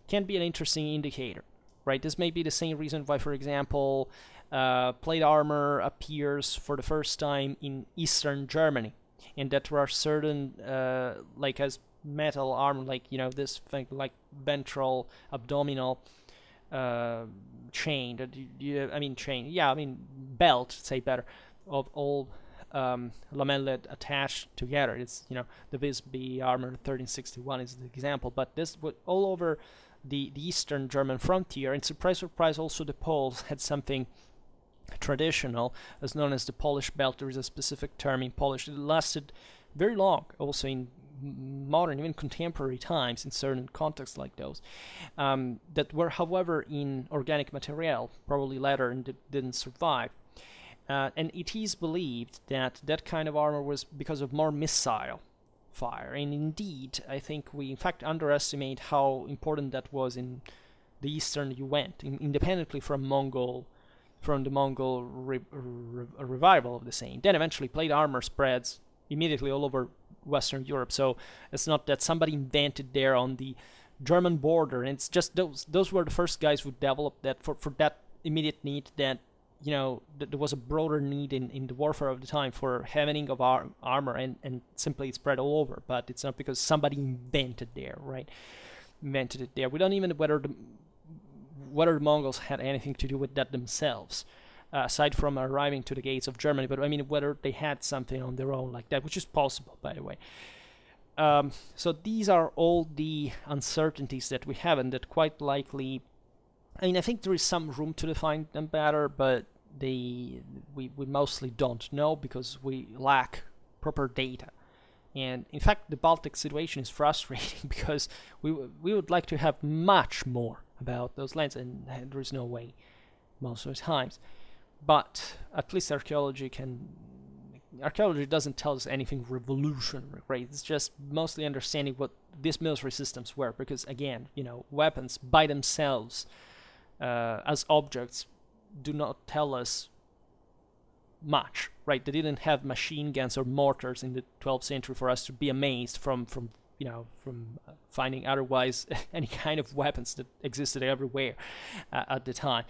can be an interesting indicator, right? This may be the same reason why, for example, plate armor appears for the first time in Eastern Germany, and that there are certain, like as metal armor, like, this thing, like ventral, abdominal chain, belt, say better, of all lamellae attached together. It's, the Visby armor 1361 is the example, but this would all over the Eastern German frontier, and surprise, also the Poles had something traditional as known as the Polish belt. There is a specific term in Polish. It lasted very long, also in modern, even contemporary times, in certain contexts like those, that were, however, in organic material, probably later, and didn't survive. And it is believed that that kind of armor was because of more missile fire. And indeed, I think we in fact underestimate how important that was in the eastern Levant, independently from the Mongol revival of the same. Then eventually plate armor spreads immediately all over Western Europe. So it's not that somebody invented there on the German border, and it's just those were the first guys who developed that for that immediate need, that there was a broader need in the warfare of the time for having of armor, and simply spread all over. But it's not because somebody invented it there. We don't even know whether the Mongols had anything to do with that themselves, aside from arriving to the gates of Germany. But whether they had something on their own like that, which is possible, by the way. So these are all the uncertainties that we have, and that quite likely, I think there is some room to define them better, but we mostly don't know because we lack proper data. And in fact, the Baltic situation is frustrating because we would like to have much more about those lands, and there is no way most of the times. But at least archaeology doesn't tell us anything revolutionary, right? It's just mostly understanding what these military systems were, because again, weapons by themselves as objects do not tell us much, right? They didn't have machine guns or mortars in the 12th century for us to be amazed from finding otherwise any kind of weapons that existed everywhere at the time.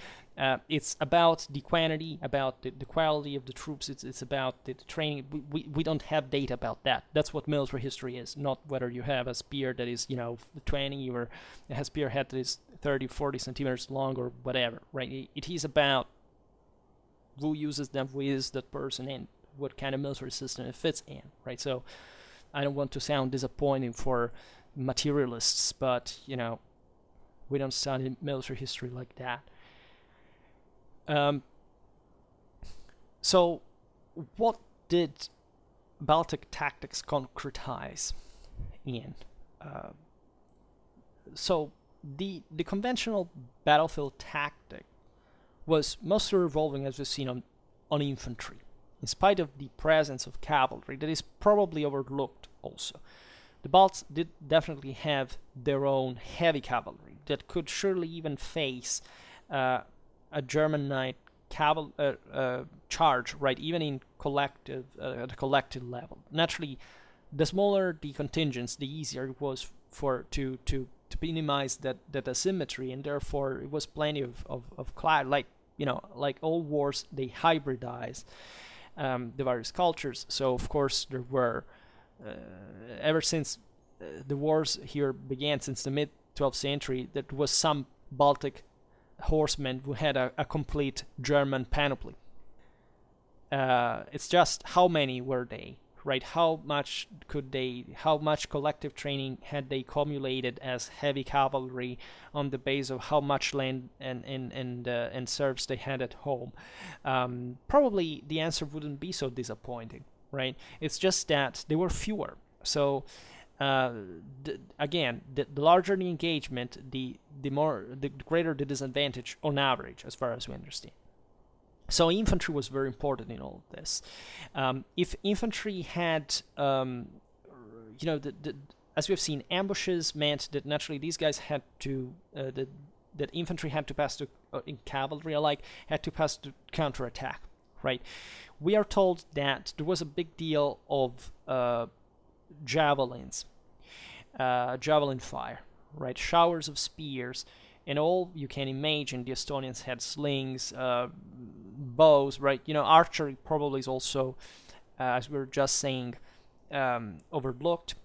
It's about the quantity, about the quality of the troops. It's about the training. We don't have data about that. That's what military history is, not whether you have a spear that is 20 or a spearhead that is 30, 40 centimeters long or whatever, right? It is about who uses them, who is that person, and what kind of military system it fits in, right? So I don't want to sound disappointing for materialists, but we don't study military history like that. So what did Baltic tactics concretize in? So the conventional battlefield tactic was mostly revolving, as we've seen, on infantry, in spite of the presence of cavalry that is probably overlooked also. The Balts did definitely have their own heavy cavalry that could surely even face a German knight charge, right? Even in at a collective level. Naturally, the smaller the contingents, the easier it was to minimize that asymmetry, and therefore it was plenty of clash. Like all wars, they hybridize the various cultures. So of course there were ever since the wars here began, since the mid 12th century, there was some Baltic horsemen who had a complete German panoply. It's just how many were they, right? How much collective training had they accumulated as heavy cavalry on the base of how much land and serfs they had at home? Probably the answer wouldn't be so disappointing, right? It's just that they were fewer. So again, the larger the engagement, the greater the disadvantage on average, as far as we understand. So infantry was very important in all of this. If infantry had, as we have seen, ambushes meant that naturally these guys had to, that infantry had to pass to, in cavalry alike, had to pass to counterattack, right? We are told that there was a big deal of javelins, javelin fire, right? Showers of spears, and all you can imagine. The Estonians had slings, bows, right? Archery probably is also, as we were just saying, overlooked,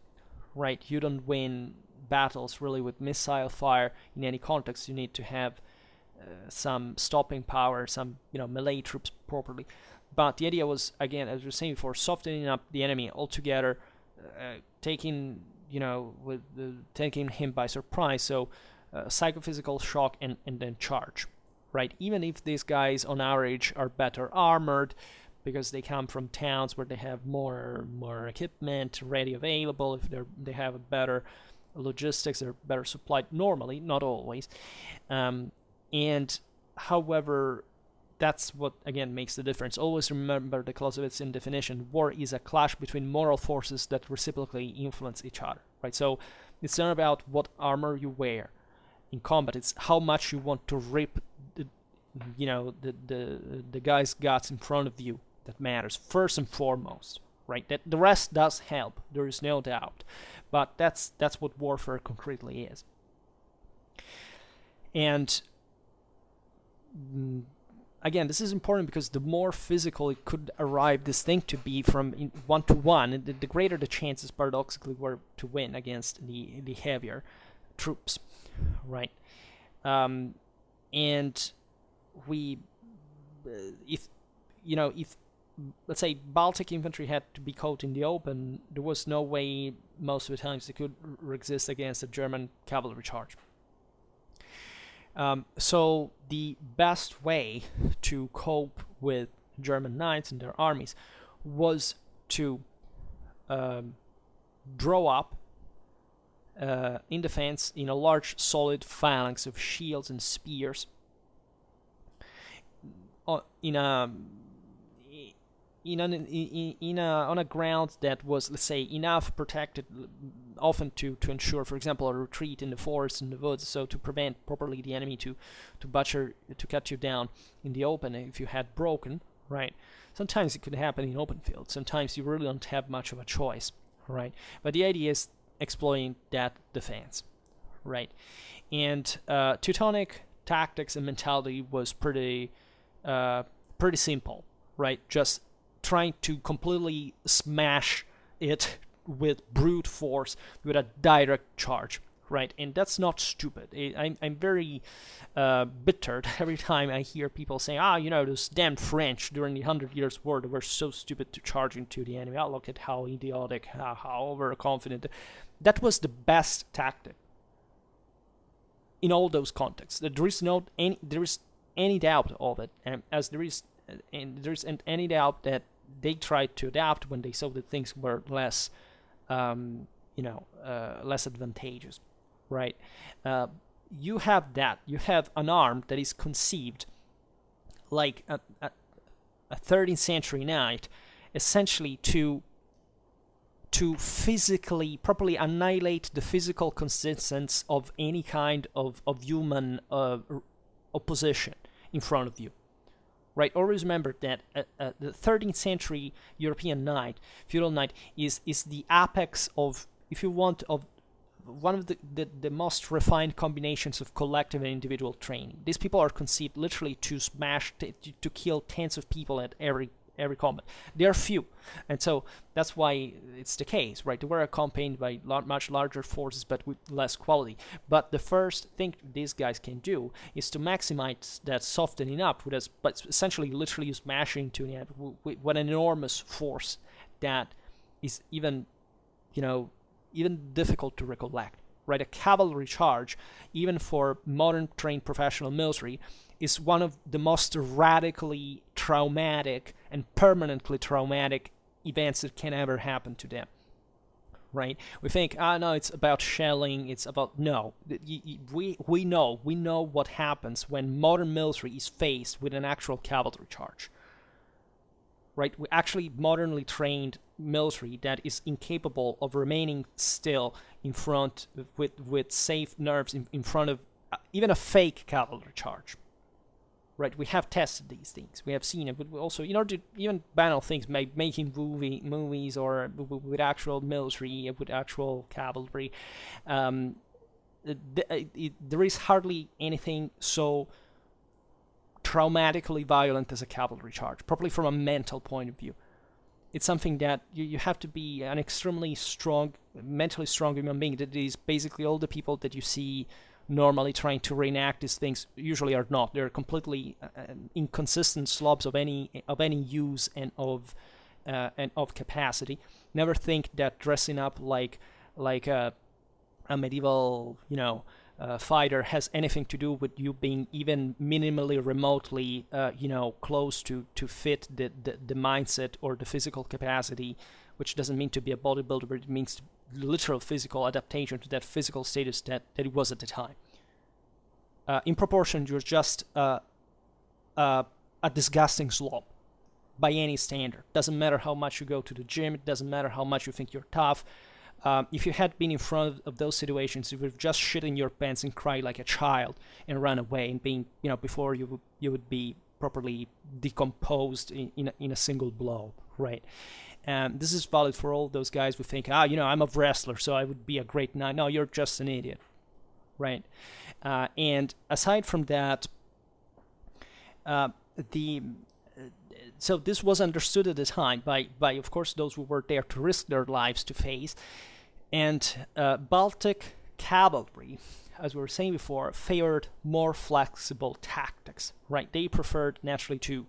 right? You don't win battles really with missile fire in any context. You need to have some stopping power, some melee troops properly. But the idea was, again, as we were saying before, softening up the enemy altogether, taking taking him by surprise. So psychophysical shock and then charge, right? Even if these guys on average are better armored because they come from towns where they have more equipment ready available, if they have a better logistics, they're better supplied normally, not always. And however, that's what again makes the difference. Always remember the Clausewitzian definition: war is a clash between moral forces that reciprocally influence each other, right? So it's not about what armor you wear in combat, it's how much you want to rip the guy's guts in front of you that matters first and foremost, right? That the rest does help, there is no doubt, but that's what warfare concretely is. And again, this is important because the more physical it could arrive this thing to be from 1-to-1, the greater the chances paradoxically were to win against the heavier troops, right? And we, if let's say Baltic infantry had to be caught in the open, there was no way most of the times they could resist against a German cavalry charge. So the best way to cope with German knights and their armies was to draw up in defense in a large solid phalanx of shields and spears on a ground that was, let's say, enough protected, often to ensure, for example, a retreat in the forests and the woods, so to prevent properly the enemy to cut you down in the open if you had broken, right? Sometimes it could happen in open field. Sometimes you really don't have much of a choice, right? But the idea is exploiting that defense, right? And Teutonic tactics and mentality was pretty simple, right? Just trying to completely smash it with brute force, with a direct charge, right? And that's not stupid. I'm very bittered every time I hear people saying, those damn French during the 100 Years' War, they were so stupid to charge into the enemy. Look at how idiotic, how overconfident. That was the best tactic in all those contexts. There is any doubt of it, and as there isn't any doubt that they tried to adapt when they saw that things were less advantageous, right? You have that. You have an arm that is conceived like a 13th century knight, essentially to physically, properly annihilate the physical consistence of any kind of human opposition in front of you. Right, always remember that the 13th century European knight, feudal knight, is the apex of, if you want, of one of the most refined combinations of collective and individual training. These people are conceived literally to smash, to kill tens of people at every combat. They are few, and so that's why it's the case, right? They were accompanied by much larger forces, but with less quality. But the first thing these guys can do is to maximize that softening up, but essentially literally smashing to the end with an enormous force that is even difficult to recollect, right? A cavalry charge, even for modern trained professional military, is one of the most radically traumatic and permanently traumatic events that can ever happen to them, right? We think, no, it's about shelling. It's about no. We know what happens when modern military is faced with an actual cavalry charge, right? We actually modernly trained military that is incapable of remaining still in front with safe nerves in front of even a fake cavalry charge. Right, we have tested these things. We have seen it, but we also, in order to even banal things, making movies or with actual military, with actual cavalry, there is hardly anything so traumatically violent as a cavalry charge, probably from a mental point of view. It's something that you have to be an extremely strong, mentally strong human being. That is basically all the people that you see normally trying to reenact these things usually are not. They're completely inconsistent slobs of any use and of capacity. Never think that dressing up like a medieval fighter has anything to do with you being even minimally remotely close to fit the mindset or the physical capacity, which doesn't mean to be a bodybuilder, but it means literal physical adaptation to that physical status that it was at the time. In proportion, you're just a disgusting slob by any standard. Doesn't matter how much you go to the gym. It doesn't matter how much you think you're tough. If you had been in front of those situations, you would have just shit in your pants and cried like a child and run away, and being, before you would be properly decomposed in a single blow, right? This is valid for all those guys who think, I'm a wrestler, so I would be a great knight. No, you're just an idiot, right? And aside from that, so this was understood at the time by of course those who were there to risk their lives to face, and Baltic cavalry, as we were saying before, favored more flexible tactics, right? They preferred naturally to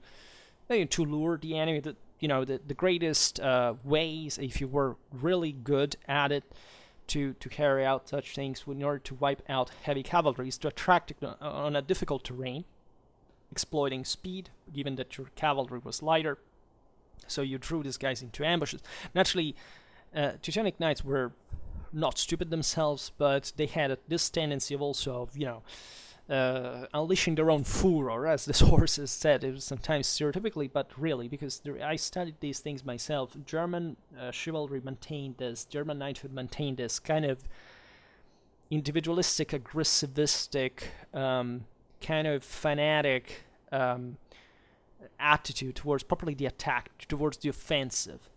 lure the enemy. The greatest ways, if you were really good at it, to carry out such things in order to wipe out heavy cavalry is to attract it on a difficult terrain, exploiting speed, given that your cavalry was lighter. So you drew these guys into ambushes. Naturally, Teutonic Knights were not stupid themselves, but they had this tendency of also unleashing their own furor, as the sources said. It was sometimes stereotypically, but really, because I studied these things myself. German chivalry maintained this, German knighthood maintained this kind of individualistic, aggressivistic, kind of fanatic attitude towards properly the attack, towards the offensive,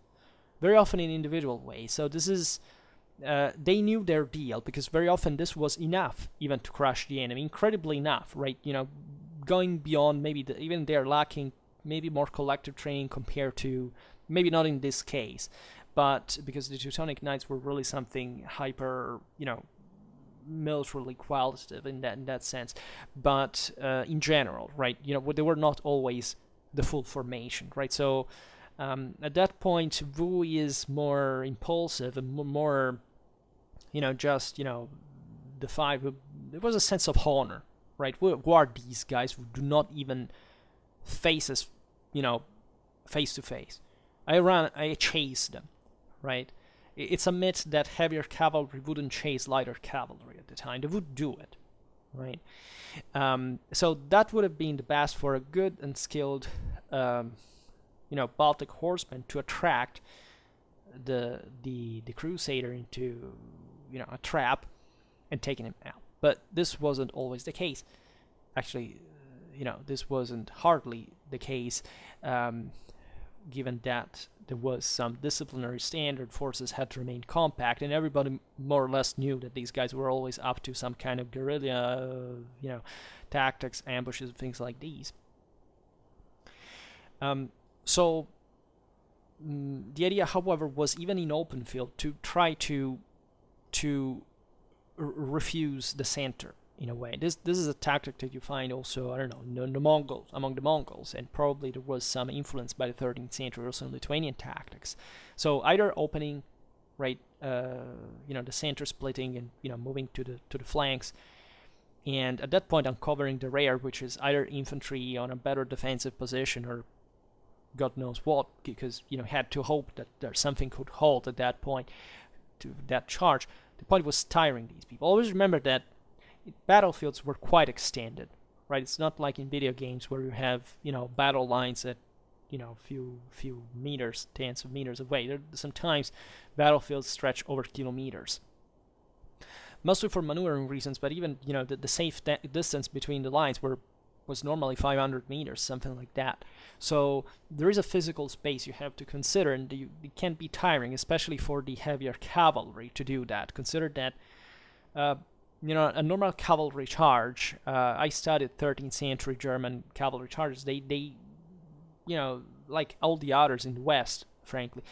very often in individual ways. So this is they knew their deal, because very often this was enough even to crush the enemy, incredibly enough, right? Going beyond maybe even they're lacking maybe more collective training compared to, maybe not in this case, but because the Teutonic Knights were really something hyper, militarily qualitative in that sense. But in general, right, they were not always the full formation, right? So at that point, Wu is more impulsive and more, the five. There was a sense of honor, right? Who are these guys who do not even face us, face to face? I chase them, right? It's a myth that heavier cavalry wouldn't chase lighter cavalry at the time. They would do it, right? So that would have been the best for a good and skilled, Baltic horseman to attract the crusader into, a trap and taking him out. But this wasn't always the case. Actually, this wasn't hardly the case, given that there was some disciplinary standard. Forces had to remain compact, and everybody more or less knew that these guys were always up to some kind of guerrilla, tactics, ambushes, things like these. So the idea, however, was even in open field to try to refuse the center in a way. This is a tactic that you find also, among the Mongols, and probably there was some influence by the 13th century also in Lithuanian tactics. So either opening, right, the center splitting and moving to the flanks, and at that point uncovering the rear, which is either infantry on a better defensive position or God knows what, because had to hope that something could hold at that point. to that charge. The point was tiring these people. Always remember that battlefields were quite extended, right? It's not like in video games where you have, battle lines at, few meters, tens of meters away. Sometimes battlefields stretch over kilometers. Mostly for maneuvering reasons, but even, the safe distance between the lines was normally 500 meters, something like that. So there is a physical space you have to consider, and it can be tiring, especially for the heavier cavalry to do that. Consider that, a normal cavalry charge, I studied 13th century German cavalry charges, they like all the others in the West, frankly,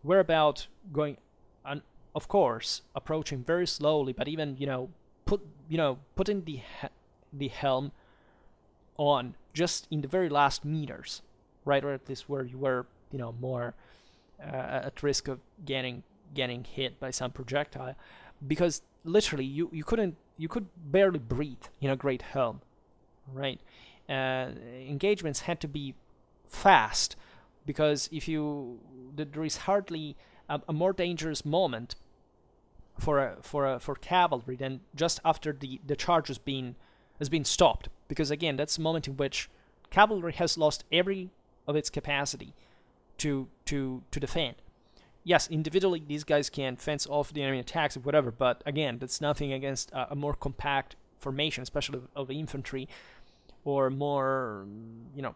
were about going, of course, approaching very slowly, but even, putting the helm on just in the very last meters, right, or at least where you were, more at risk of getting hit by some projectile, because literally you could barely breathe in a great helm, right? Engagements had to be fast, because there is hardly a more dangerous moment for cavalry than just after the charge has been stopped, because again, that's the moment in which cavalry has lost every of its capacity to defend. Yes, individually these guys can fence off the enemy attacks or whatever, but again, that's nothing against a more compact formation, especially of infantry, or more,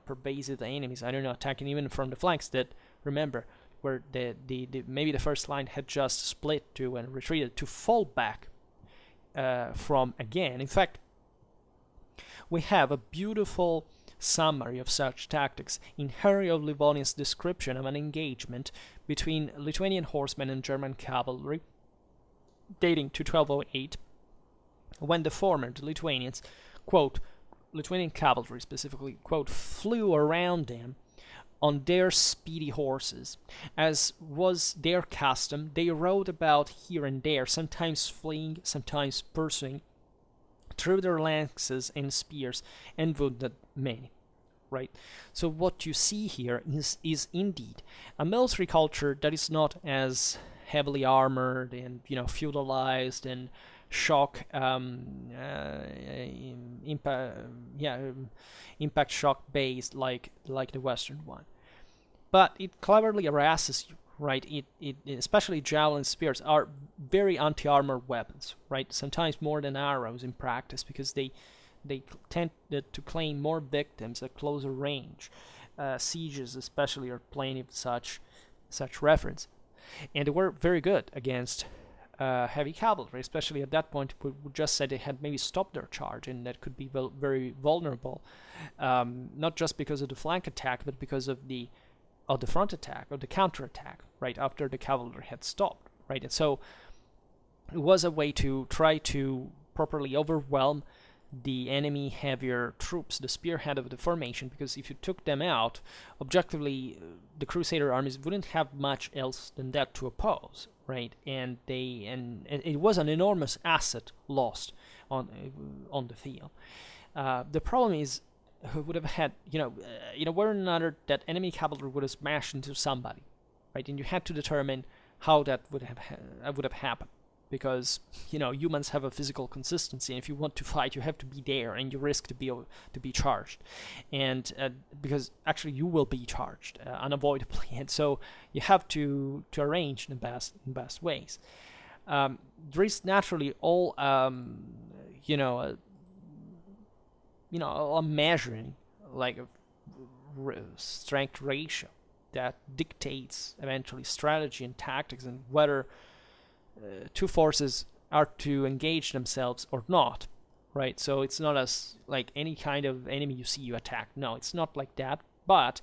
pervasive enemies, I don't know, attacking even from the flanks, that, remember, where the maybe the first line had just split to and retreated, to fall back from again. In fact, we have a beautiful summary of such tactics in Henry of Livonian's description of an engagement between Lithuanian horsemen and German cavalry, dating to 1208, when the former, the Lithuanians, quote, Lithuanian cavalry specifically, quote, flew around them on their speedy horses. As was their custom, they rode about here and there, sometimes fleeing, sometimes pursuing, through their lances and spears, and wounded many. Right? So what you see here is indeed a military culture that is not as heavily armored and, feudalized and impact shock based like the Western one, but it cleverly harasses you, right? It especially javelin spears are very anti-armor weapons, right? Sometimes more than arrows in practice, because they tend to claim more victims at closer range. Sieges especially are plenty of such reference, and they were very good against heavy cavalry, especially at that point. We just said they had maybe stopped their charge, and that could be very vulnerable, not just because of the flank attack, but because of the front attack or the counter attack, right, after the cavalry had stopped, right? And so it was a way to try to properly overwhelm the enemy heavier troops, the spearhead of the formation, because if you took them out, objectively, the Crusader armies wouldn't have much else than that to oppose, right? And it was an enormous asset lost on the field. The problem is, who would have had, one or another, that enemy cavalry would have smashed into somebody, right? And you had to determine how that would have happened, because humans have a physical consistency, and if you want to fight, you have to be there, and you risk to be charged, and because actually you will be charged unavoidably, and so you have to arrange in the best ways. There is naturally all a measuring, like a strength ratio that dictates eventually strategy and tactics, and whether two forces are to engage themselves or not, right? So it's not as like any kind of enemy you see you attack. No, it's not like that. But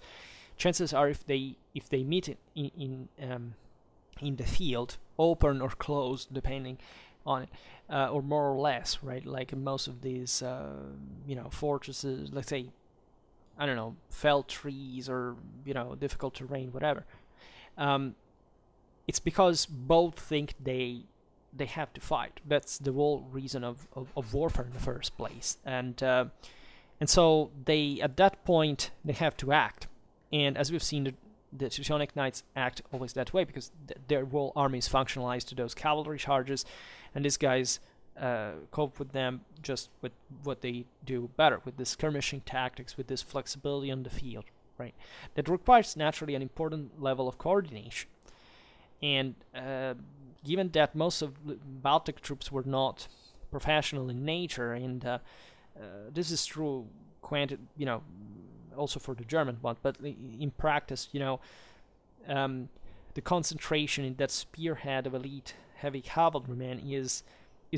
chances are, if they meet in the field, open or closed, depending on it, or more or less, right? Like in most of these, fortresses, let's say, I don't know, fell trees or difficult terrain, whatever. It's because both think they have to fight. That's the whole reason of warfare in the first place, and so they, at that point, they have to act. And as we've seen, the Teutonic Knights act always that way, because their whole army is functionalized to those cavalry charges, and these guys cope with them just with what they do better, with the skirmishing tactics, with this flexibility on the field, right? That requires naturally an important level of coordination. And given that most of the Baltic troops were not professional in nature, and this is true, also for the German one, but in practice, the concentration in that spearhead of elite heavy cavalrymen is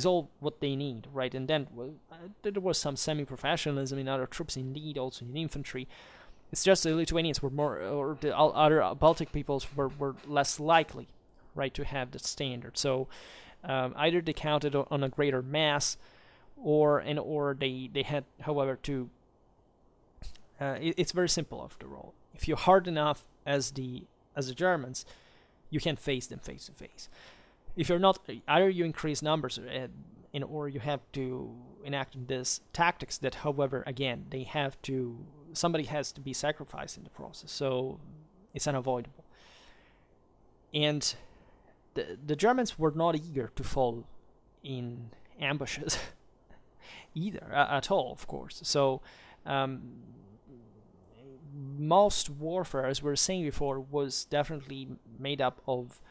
all what they need, right? And then there was some semi-professionalism in other troops, indeed, also in infantry. It's just the Lithuanians were more, or the other Baltic peoples were less likely, right, to have that standard. So either they counted on a greater mass, or they had, however, to. It's very simple after all. If you're hard enough as the Germans, you can face them face to face. If you're not, either you increase numbers, or you have to enact this tactics that, however, again, somebody has to be sacrificed in the process, so it's unavoidable. And the Germans were not eager to fall in ambushes either, at all, of course. So most warfare, as we were saying before, was definitely made up of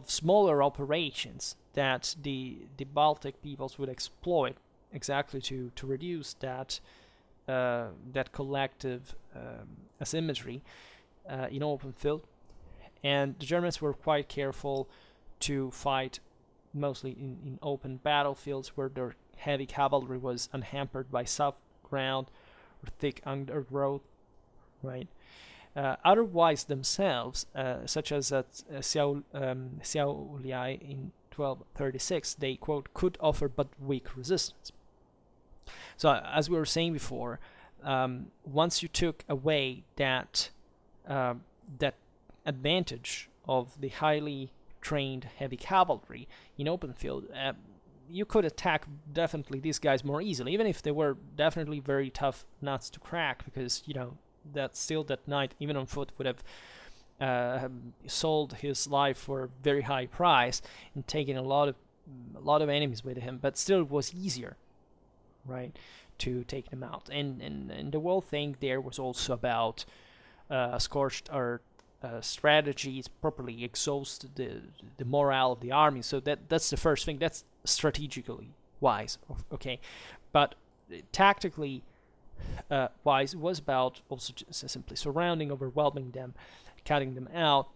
smaller operations that the Baltic peoples would exploit, exactly to reduce that collective asymmetry in open field. And the Germans were quite careful to fight mostly in open battlefields where their heavy cavalry was unhampered by soft ground or thick undergrowth, right? Otherwise themselves, such as at XI-XIII in 1236, they, quote, could offer but weak resistance. So as we were saying before, once you took away that advantage of the highly trained heavy cavalry in open field, you could attack definitely these guys more easily, even if they were definitely very tough nuts to crack, because that knight, even on foot, would have sold his life for a very high price and taken a lot of enemies with him, but still it was easier, right, to take them out. And the whole thing there was also about scorched earth strategies, properly exhaust the morale of the army. So that's the first thing. That's strategically wise, okay, but tactically wise was about also just simply surrounding, overwhelming them, cutting them out,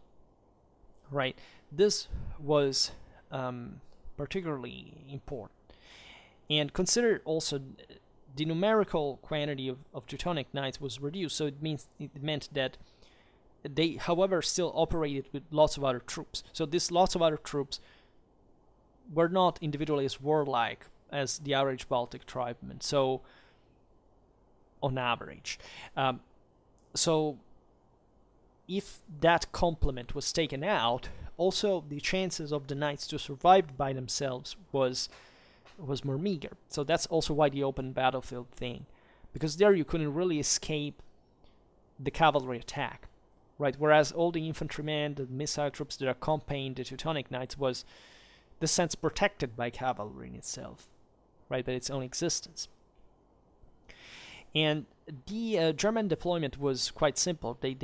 right? This was particularly important. And consider also the numerical quantity of Teutonic Knights was reduced, so it meant that they, however, still operated with lots of other troops. So these lots of other troops were not individually as warlike as the average Baltic tribesman. So, on average, so if that complement was taken out, also the chances of the knights to survive by themselves was more meager. So that's also why the open battlefield thing, because there you couldn't really escape the cavalry attack, right? Whereas all the infantrymen, the missile troops that accompanied the Teutonic Knights was, in a sense, protected by cavalry in itself, right, by its own existence. And the German deployment was quite simple. They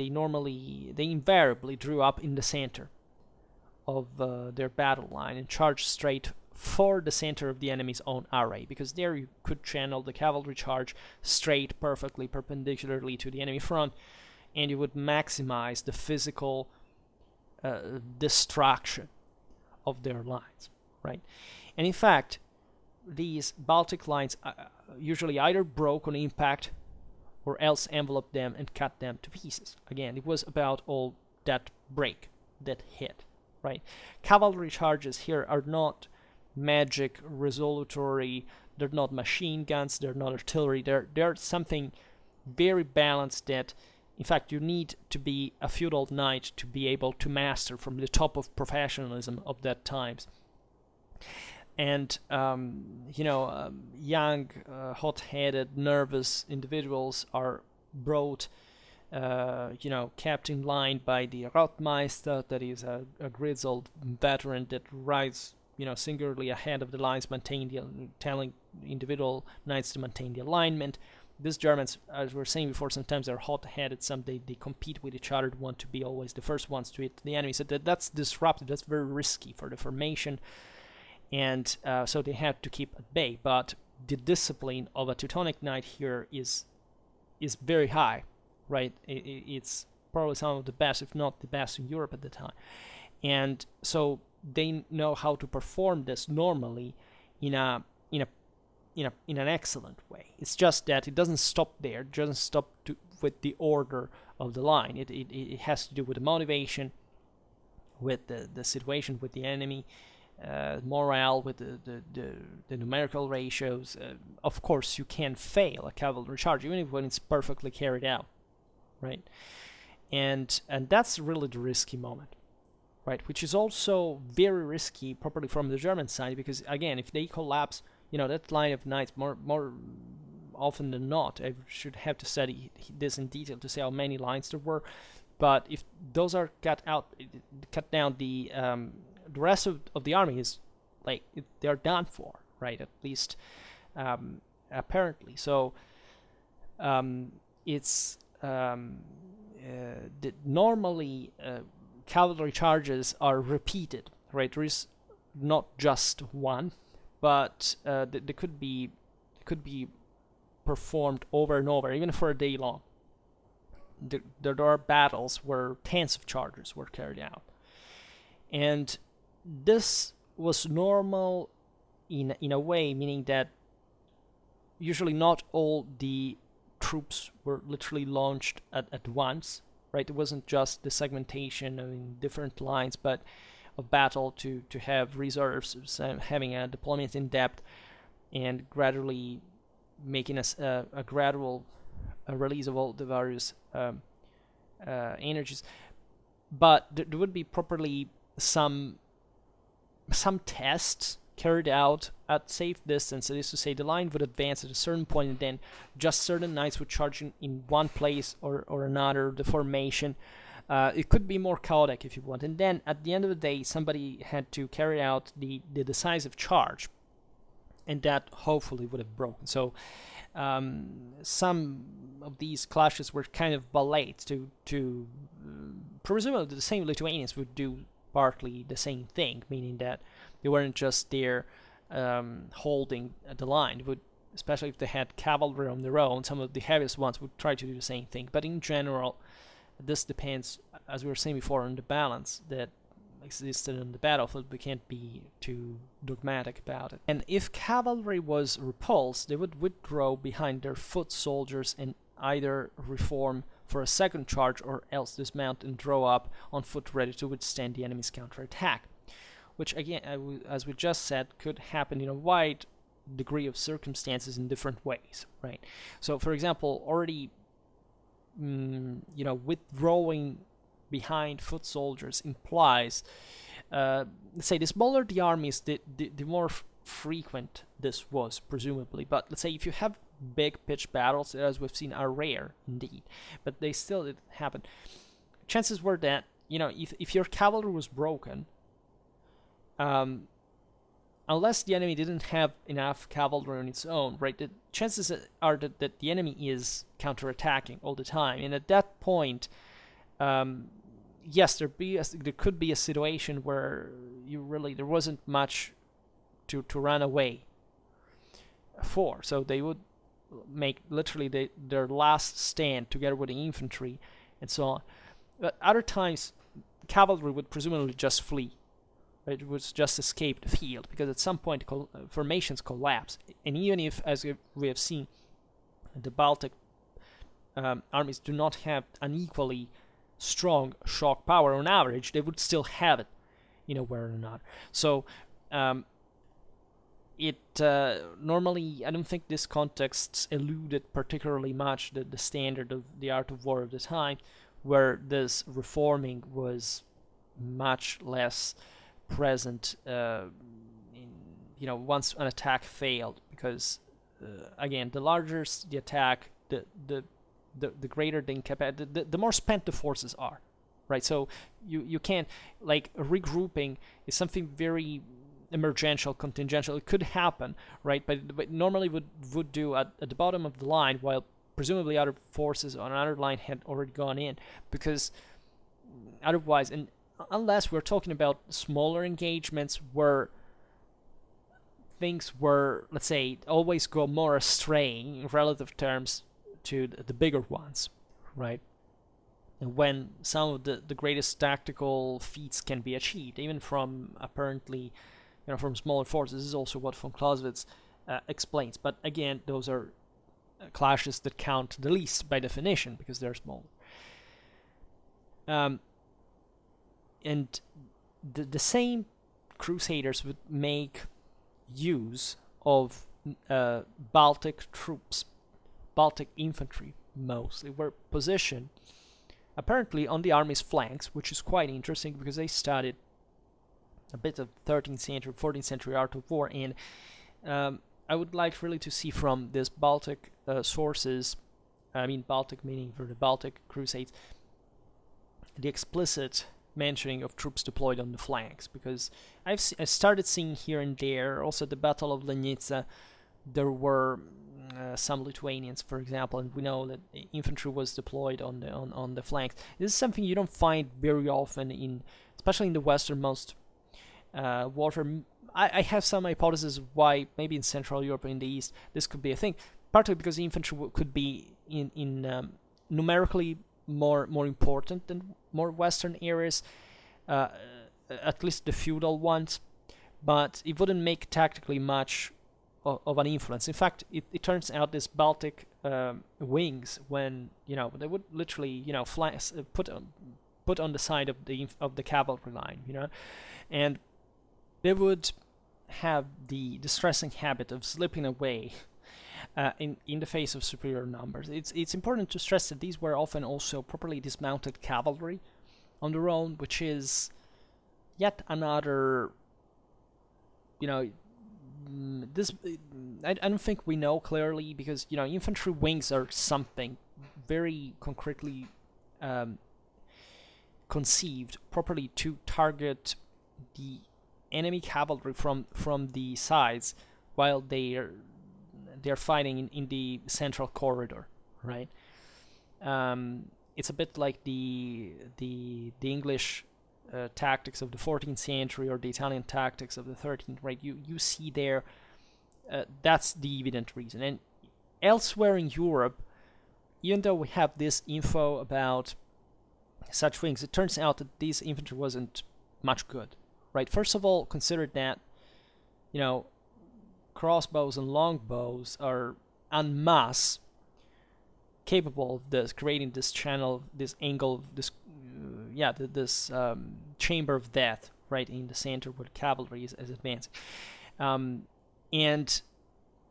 invariably drew up in the center of their battle line and charged straight for the center of the enemy's own array, because there you could channel the cavalry charge straight, perfectly perpendicularly to the enemy front, and you would maximize the physical destruction of their lines, right? And in fact, these Baltic lines usually either broke on impact or else enveloped them and cut them to pieces. Again, it was about all that break, that hit, right? Cavalry charges here are not magic, resolutory, they're not machine guns, they're not artillery, they're something very balanced that, in fact, you need to be a feudal knight to be able to master from the top of professionalism of that times. And, young, hot-headed, nervous individuals are brought kept in line by the Rotmeister, that is a grizzled veteran that rides, singularly ahead of the lines, telling individual knights to maintain the alignment. These Germans, as we were saying before, sometimes they're hot-headed. Some they compete with each other, want to be always the first ones to hit the enemy. So that's disruptive. That's very risky for the formation, and so they have to keep at bay. But the discipline of a Teutonic Knight here is very high, right? It's probably some of the best, if not the best, in Europe at the time, and so they know how to perform this normally in an excellent way. It's just that it doesn't stop there. It doesn't stop with the order of the line. It has to do with the motivation, with the situation, with the enemy, morale, with the numerical ratios. Of course, you can fail a cavalry charge, even when it's perfectly carried out, right? And that's really the risky moment, right? Which is also very risky, properly from the German side, because again, if they collapse, that line of knights, more often than not, I should have to study this in detail to see how many lines there were, but if those are cut down, the rest of the army is they're done for, right? At least apparently. So it's normally cavalry charges are repeated, right? There is not just one, but they could be performed over and over, even for a day long. There are battles where tens of charges were carried out, and this was normal in a way, meaning that usually not all the troops were literally launched at once, right? It wasn't just the segmentation in different lines, but of battle to have reserves, having a deployment in depth, and gradually making a gradual release of all the various energies. But there would be properly some tests carried out at safe distance. That is to say, the line would advance at a certain point, and then just certain knights would charge in one place or another, the formation. It could be more chaotic if you want. And then at the end of the day, somebody had to carry out the decisive charge, and that hopefully would have broken. So some of these clashes were kind of ballet to presumably the same Lithuanians would do partly the same thing, meaning that they weren't just there holding the line. Especially if they had cavalry on their own, some of the heaviest ones would try to do the same thing. But in general, this depends, as we were saying before, on the balance that existed on the battlefield. We can't be too dogmatic about it. And if cavalry was repulsed, they would withdraw behind their foot soldiers and either reform for a second charge or else dismount and draw up on foot ready to withstand the enemy's counterattack, which again, as we just said, could happen in a wide degree of circumstances in different ways, right? So for example, already withdrawing behind foot soldiers implies, let's say, the smaller the armies, the more frequent this was, presumably. But let's say if you have big pitched battles, as we've seen, are rare indeed, but they still did happen. Chances were that, if your cavalry was broken, unless the enemy didn't have enough cavalry on its own, right, the chances are that the enemy is counterattacking all the time. And at that point, yes, there could be a situation where there wasn't much to run away for. So they would make literally their last stand together with the infantry and so on. But other times, cavalry would presumably just flee. It was just escape the field, because at some point formations collapse. And even if, as we have seen, the Baltic armies do not have an equally strong shock power on average, they would still have it, where or another. So normally, I don't think this context eluded particularly much the standard of the art of war of the time, where this reforming was much less present once an attack failed, because again, the larger the attack, the the greater the incapacity, the more spent the forces are, right? So you can't, like, regrouping is something very emergential, contingential. It could happen, right? But normally would do at the bottom of the line, while presumably other forces on another line had already gone in, because otherwise, and unless we're talking about smaller engagements where things were, let's say, always go more astray in relative terms to the bigger ones, right? And when some of the greatest tactical feats can be achieved, even from apparently, from smaller forces. This is also what von Clausewitz explains. But again, those are clashes that count the least by definition because they're smaller. And the same crusaders would make use of Baltic troops, Baltic infantry mostly, were positioned apparently on the army's flanks, which is quite interesting because they studied a bit of 13th century, 14th century art of war, and I would like really to see from this Baltic sources, I mean Baltic meaning for the Baltic Crusades, the explicit mentioning of troops deployed on the flanks, because I started seeing here and there, also at the Battle of Legnica, there were some Lithuanians, for example, and we know that infantry was deployed on the flanks. This is something you don't find very often especially in the westernmost warfare. I have some hypotheses why maybe in Central Europe and in the East this could be a thing, partly because the infantry could be in numerically more important than more Western areas, at least the feudal ones, but it wouldn't make tactically much of an influence. In fact, it turns out this Baltic wings, when they would literally put on the side of the cavalry line, and they would have the distressing habit of slipping away in the face of superior numbers. It's important to stress that these were often also properly dismounted cavalry on their own, which is yet another, this I don't think we know clearly, because infantry wings are something very concretely conceived properly to target the enemy cavalry from the sides while they're fighting in the central corridor, right? It's a bit like the English tactics of the 14th century or the Italian tactics of the 13th, right? You see there, that's the evident reason. And elsewhere in Europe, even though we have this info about such things, it turns out that this infantry wasn't much good, right? First of all, consider that, crossbows and longbows are en masse capable of this, creating this channel, this angle, this chamber of death, right, in the center where the cavalry is advancing. And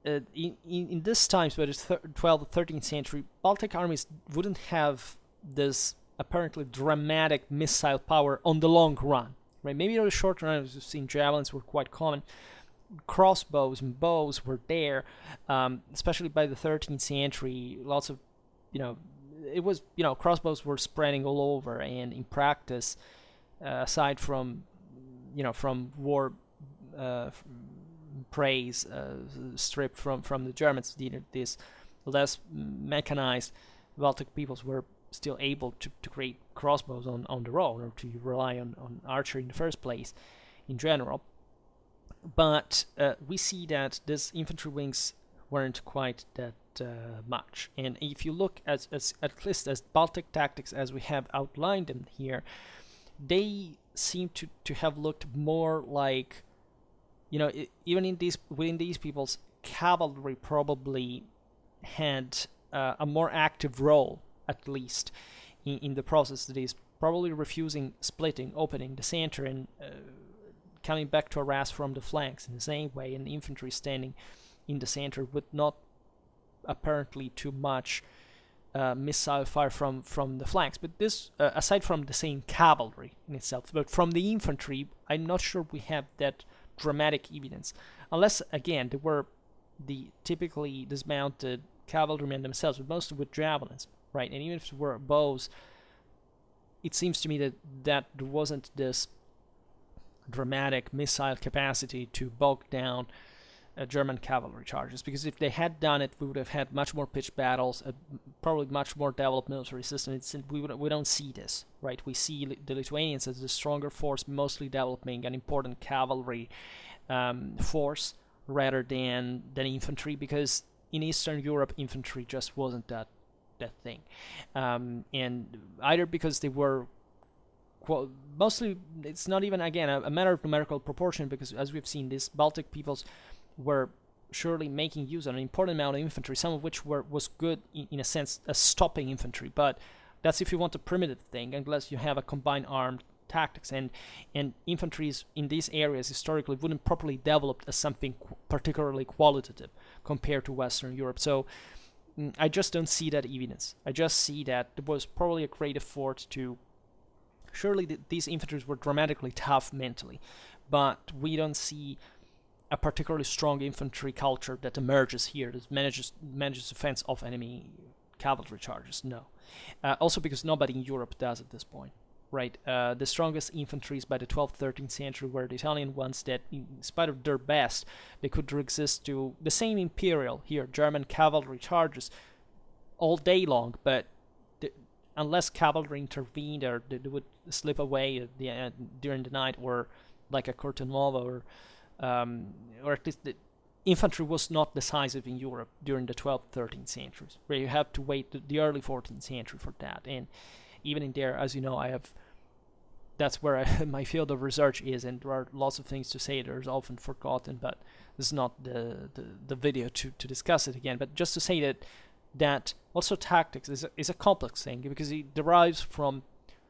in this times, whether it's 12th or 13th century, Baltic armies wouldn't have this apparently dramatic missile power on the long run, right? Maybe on the short run, as we've seen, javelins were quite common. Crossbows and bows were there, especially by the 13th century. Lots of, it was, crossbows were spreading all over, and in practice, aside from, from war praise stripped from the Germans, these less mechanized Baltic peoples were still able to create crossbows on their own, or to rely on archery in the first place in general. But we see that these infantry wings weren't quite that much. And if you look at least as Baltic tactics as we have outlined them here, they seem to have looked more like, even within these peoples, cavalry probably had a more active role, at least in the process. That is, probably refusing splitting, opening the center, and coming back to harass from the flanks in the same way, and the infantry standing in the center with not apparently too much missile fire from the flanks. But this, aside from the same cavalry in itself, but from the infantry, I'm not sure we have that dramatic evidence, unless again they were the typically dismounted cavalrymen themselves, but mostly with javelins. right? And even if it were bows, it seems to me that there wasn't this dramatic missile capacity to bog down German cavalry charges, because if they had done it, we would have had much more pitched battles, probably much more developed military system. We don't see this, right? We see the Lithuanians as the stronger force, mostly developing an important cavalry force rather than infantry, because in Eastern Europe, infantry just wasn't that thing, and either because they were mostly, it's not even again a matter of numerical proportion, because as we've seen, these Baltic peoples were surely making use of an important amount of infantry, some of which was good in a sense as stopping infantry, but that's if you want a primitive thing, unless you have a combined armed tactics, and infantries in these areas historically wouldn't properly developed as something particularly qualitative compared to Western Europe. So I just don't see that evidence. I just see that there was probably a great effort to, surely these infantries were dramatically tough mentally, but we don't see a particularly strong infantry culture that emerges here, that manages to fence off enemy cavalry charges. No. Also because nobody in Europe does at this point, right? The strongest infantries by the 12th, 13th century were the Italian ones that, in spite of their best, they could resist to the same imperial, here, German cavalry charges all day long, but unless cavalry intervened, or they would slip away during the night, or like a Cortanova, or at least the infantry was not decisive in Europe during the 12th, 13th centuries, where you have to wait the early 14th century for that. And even in there, as you know, that's where my field of research is, and there are lots of things to say. There's often forgotten, but this is not the video to discuss it again. But just to say that also tactics is a complex thing, because it derives from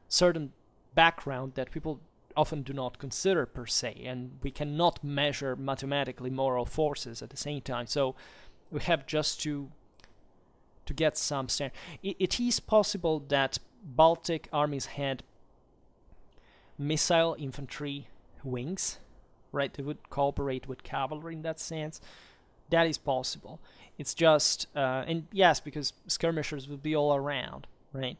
certain background that people often do not consider per se, and we cannot measure mathematically moral forces at the same time. So we have just to get some standard. It is possible that Baltic armies had missile infantry wings, right? They would cooperate with cavalry in that sense. That is possible. It's just, and yes, because skirmishers would be all around, right?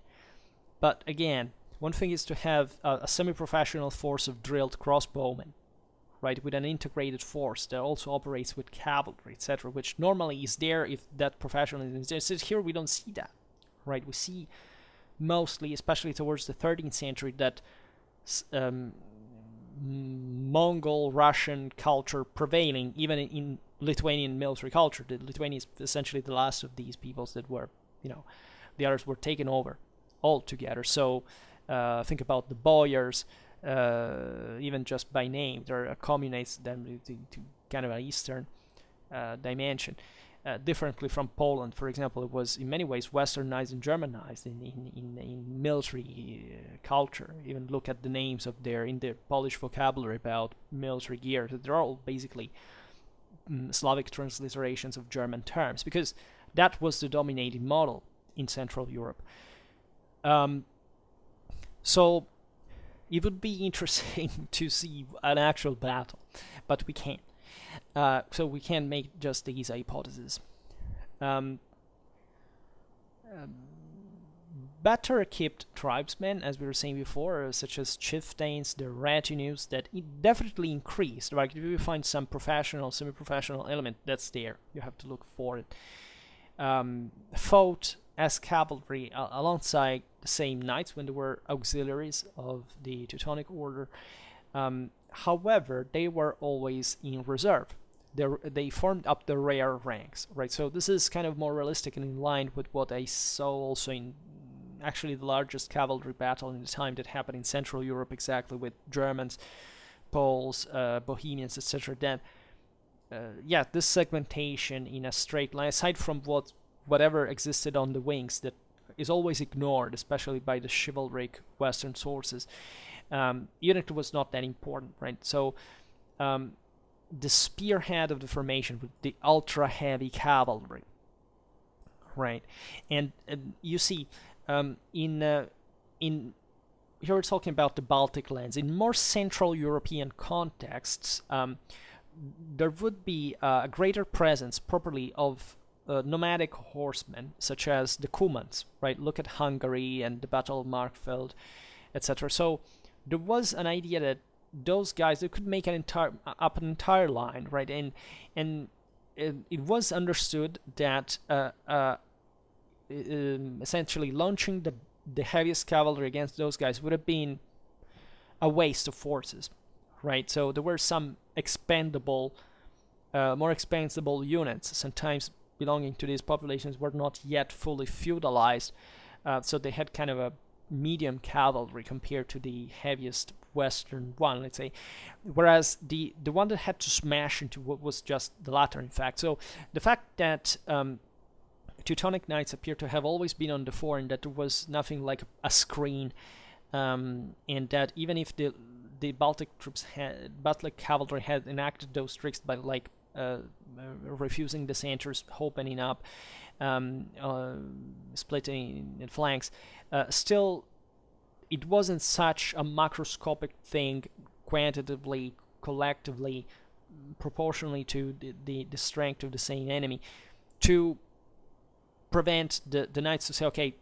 But again, one thing is to have a semi-professional force of drilled crossbowmen, right, with an integrated force that also operates with cavalry, etc., which normally is there if that professionalism is there. So here we don't see that, right? We see mostly, especially towards the 13th century, that Mongol Russian culture prevailing, even in Lithuanian military culture. The Lithuania is essentially the last of these peoples that were, the others were taken over altogether. So think about the boyars, even just by name, they're communates them to kind of an Eastern dimension. Differently from Poland, for example, it was in many ways westernized and Germanized in military culture. Even look at the names in their Polish vocabulary about military gear. They're all basically Slavic transliterations of German terms, because that was the dominating model in Central Europe. So it would be interesting to see an actual battle, but we can't. So we can't make just these hypotheses. Better equipped tribesmen, as we were saying before, such as chieftains, their retinues, that it definitely increased. Like if you find some professional, semi-professional element, that's there. You have to look for it. Fought as cavalry alongside the same knights when they were auxiliaries of the Teutonic Order. However, they were always in reserve. They formed up the rear ranks, right? So this is kind of more realistic and in line with what I saw also in actually the largest cavalry battle in the time that happened in Central Europe, exactly with Germans, Poles, Bohemians, etc. Then, this segmentation in a straight line, aside from whatever existed on the wings, that is always ignored, especially by the chivalric Western sources. Unit was not that important, right? So the spearhead of the formation with the ultra-heavy cavalry, right? And you see, here we're talking about the Baltic lands. In more Central European contexts, there would be a greater presence properly of nomadic horsemen, such as the Cumans, right? Look at Hungary and the Battle of Markfeld, etc. So there was an idea that those guys, they could make an entire line, right? And it was understood that essentially launching the heaviest cavalry against those guys would have been a waste of forces, right? So there were some more expendable units, sometimes belonging to these populations, were not yet fully feudalized, so they had kind of a medium cavalry compared to the heaviest Western one, let's say, whereas the one that had to smash into what was just the latter, in fact. So the fact that Teutonic Knights appear to have always been on the fore, and that there was nothing like a screen, and that even if the Baltic cavalry had enacted those tricks by like refusing the centers, opening up, splitting in flanks, still it wasn't such a macroscopic thing quantitatively, collectively, proportionally to the strength of the same enemy, to prevent the knights to say, okay,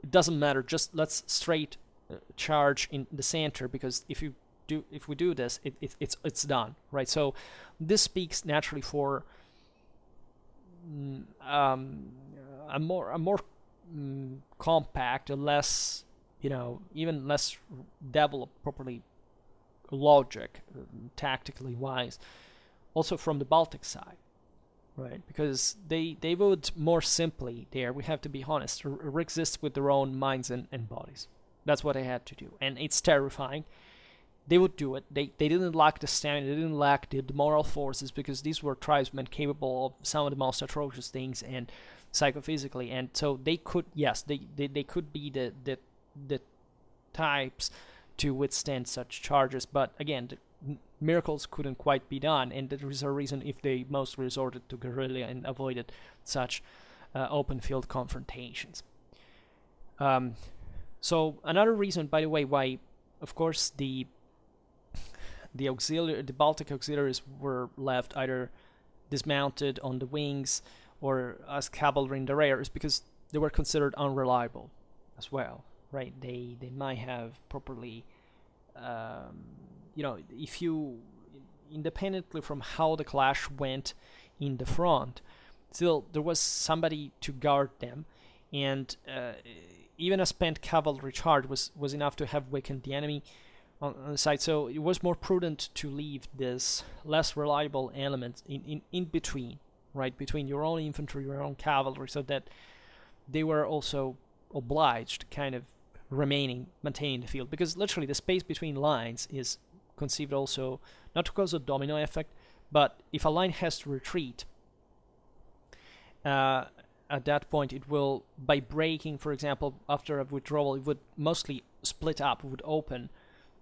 it doesn't matter, just let's straight charge in the center, because if we do this, it's done, right? So this speaks naturally for a more compact, a less, even less developed properly logic, tactically wise, also from the Baltic side, right? Because they would more simply, there we have to be honest, resist with their own minds and bodies. That's what they had to do, and it's terrifying. They would do it. They didn't lack the stamina, they didn't lack the moral forces, because these were tribesmen capable of some of the most atrocious things, and psychophysically, and so they could, yes, they could be the types to withstand such charges, but again, the miracles couldn't quite be done, and there is a reason if they mostly resorted to guerrilla and avoided such open field confrontations. So another reason, by the way, why, of course, the Baltic auxiliaries were left either dismounted on the wings or as cavalry in the rear, is because they were considered unreliable as well, right? They might have properly, if you, independently from how the clash went in the front, still there was somebody to guard them, and even a spent cavalry charge was enough to have weakened the enemy on the side. So it was more prudent to leave this less reliable element in between, right, between your own infantry, your own cavalry, so that they were also obliged kind of maintaining the field, because literally the space between lines is conceived also not to cause a domino effect, but if a line has to retreat, at that point it will, by breaking, for example, after a withdrawal, it would mostly split up, would open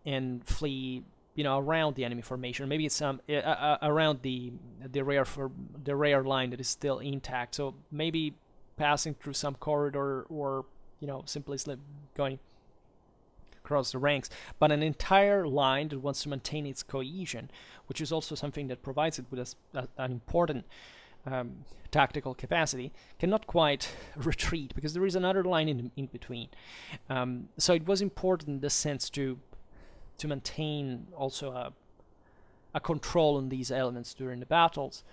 and flee, around the enemy formation. Maybe it's around the rear line that is still intact. So maybe passing through some corridor, or simply going across the ranks. But an entire line that wants to maintain its cohesion, which is also something that provides it with an important tactical capacity, cannot quite retreat, because there is another line in between. So it was important in this sense to maintain also a control on these elements during the battles.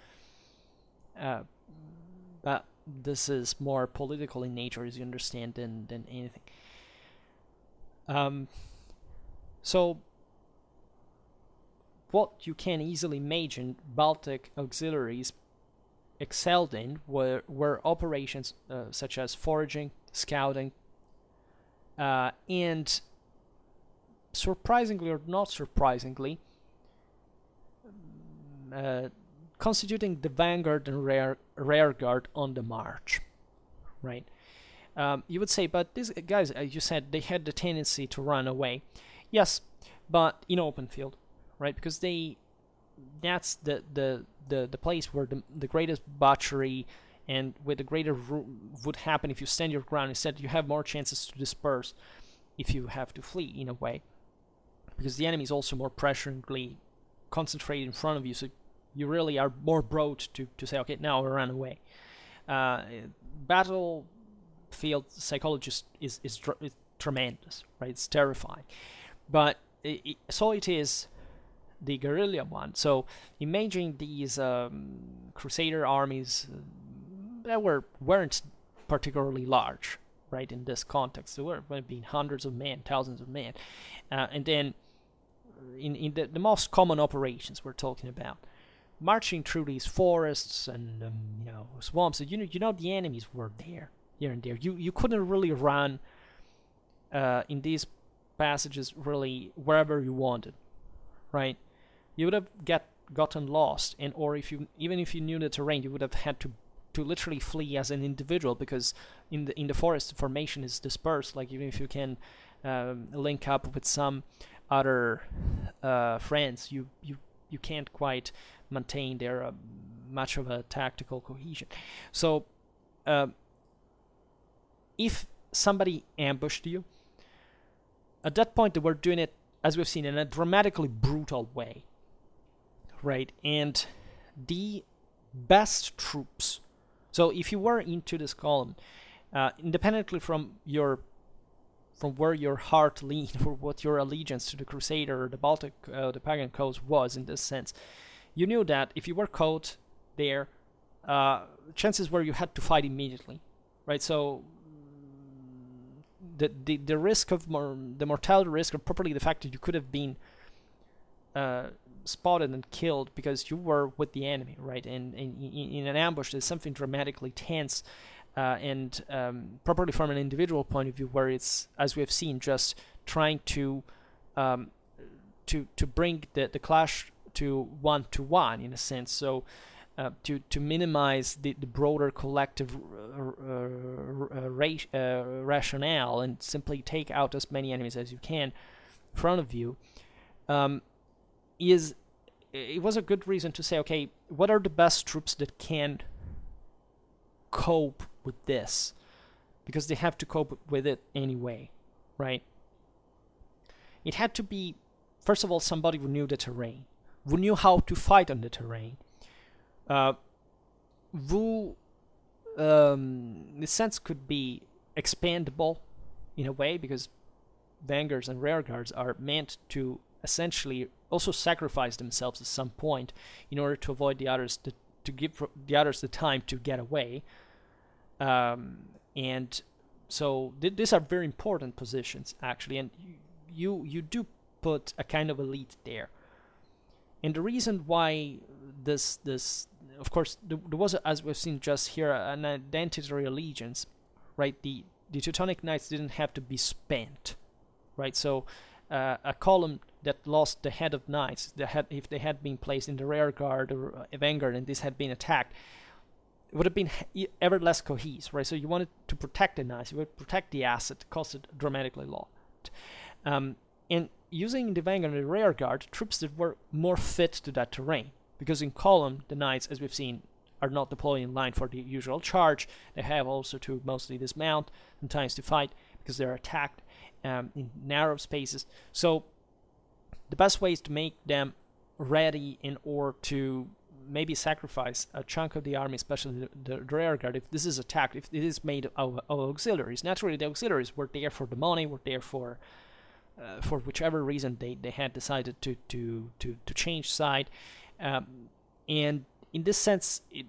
But this is more political in nature, as you understand, than anything. So what you can easily imagine Baltic auxiliaries excelled in were operations such as foraging, scouting, and surprisingly or not surprisingly, constituting the vanguard and rear guard on the march, right? You would say, but these guys, as you said, they had the tendency to run away. Yes, but in open field, right? Because that's the place where the greatest butchery and where the greater would happen if you stand your ground. Instead, you have more chances to disperse if you have to flee, in a way, because the enemy is also more pressuringly concentrated in front of you, so you really are more broad to say, okay, now run away. uh, battlefield psychology is tremendous, right? It's terrifying, but so it is the guerrilla one. So imagine these crusader armies that weren't particularly large, right? In this context, there were being hundreds of men, thousands of men, and then in the most common operations we're talking about, marching through these forests and swamps. You know the enemies were there here and there. You couldn't really run in these passages really wherever you wanted, right? You would have gotten lost, and or if you knew the terrain, you would have had to literally flee as an individual, because in the forest, the formation is dispersed. Like, even if you can link up with some other friends, you can't quite maintain their much of a tactical cohesion. So if somebody ambushed you, at that point they were doing it, as we've seen, in a dramatically brutal way, right? And the best troops, so if you were into this column, independently from where your heart leaned, or what your allegiance to the Crusader or the Baltic, the pagan cause was in this sense, you knew that if you were caught there, chances were you had to fight immediately, right? So the risk of the mortality risk, or properly the fact that you could have been spotted and killed because you were with the enemy, right? And in an ambush, there's something dramatically tense, and properly from an individual point of view, where it's, as we have seen, just trying to bring the clash to one in a sense. So to minimize the broader collective rationale, and simply take out as many enemies as you can in front of you, it was a good reason to say, okay, what are the best troops that can cope with this? Because they have to cope with it anyway, right? It had to be, first of all, somebody who knew the terrain, who knew how to fight on the terrain, who, in a sense, could be expandable in a way, because vanguards and rearguards are meant to essentially also sacrifice themselves at some point in order to avoid the others, to give the others the time to get away. And so these are very important positions, actually, and you do put a kind of elite there. And the reason why this of course, there was, as we've seen just here, an identitary allegiance, right? The Teutonic Knights didn't have to be spent, right? So a column that lost the head of knights, if they had been placed in the rear guard or vanguard, and this had been attacked, it would have been ever less cohesive, right? So you wanted to protect the knights, you would protect the asset, costed dramatically a lot. And using the vanguard and the rear guard, troops that were more fit to that terrain, because in column, the knights, as we've seen, are not deployed in line for the usual charge. They have also to mostly dismount, sometimes to fight, because they're attacked in narrow spaces. So the best way is to make them ready, in order to maybe sacrifice a chunk of the army, especially the rear guard, if this is attacked, if it is made of auxiliaries. Naturally, the auxiliaries were there for the money, were there for whichever reason they had decided to change side, and in this sense, it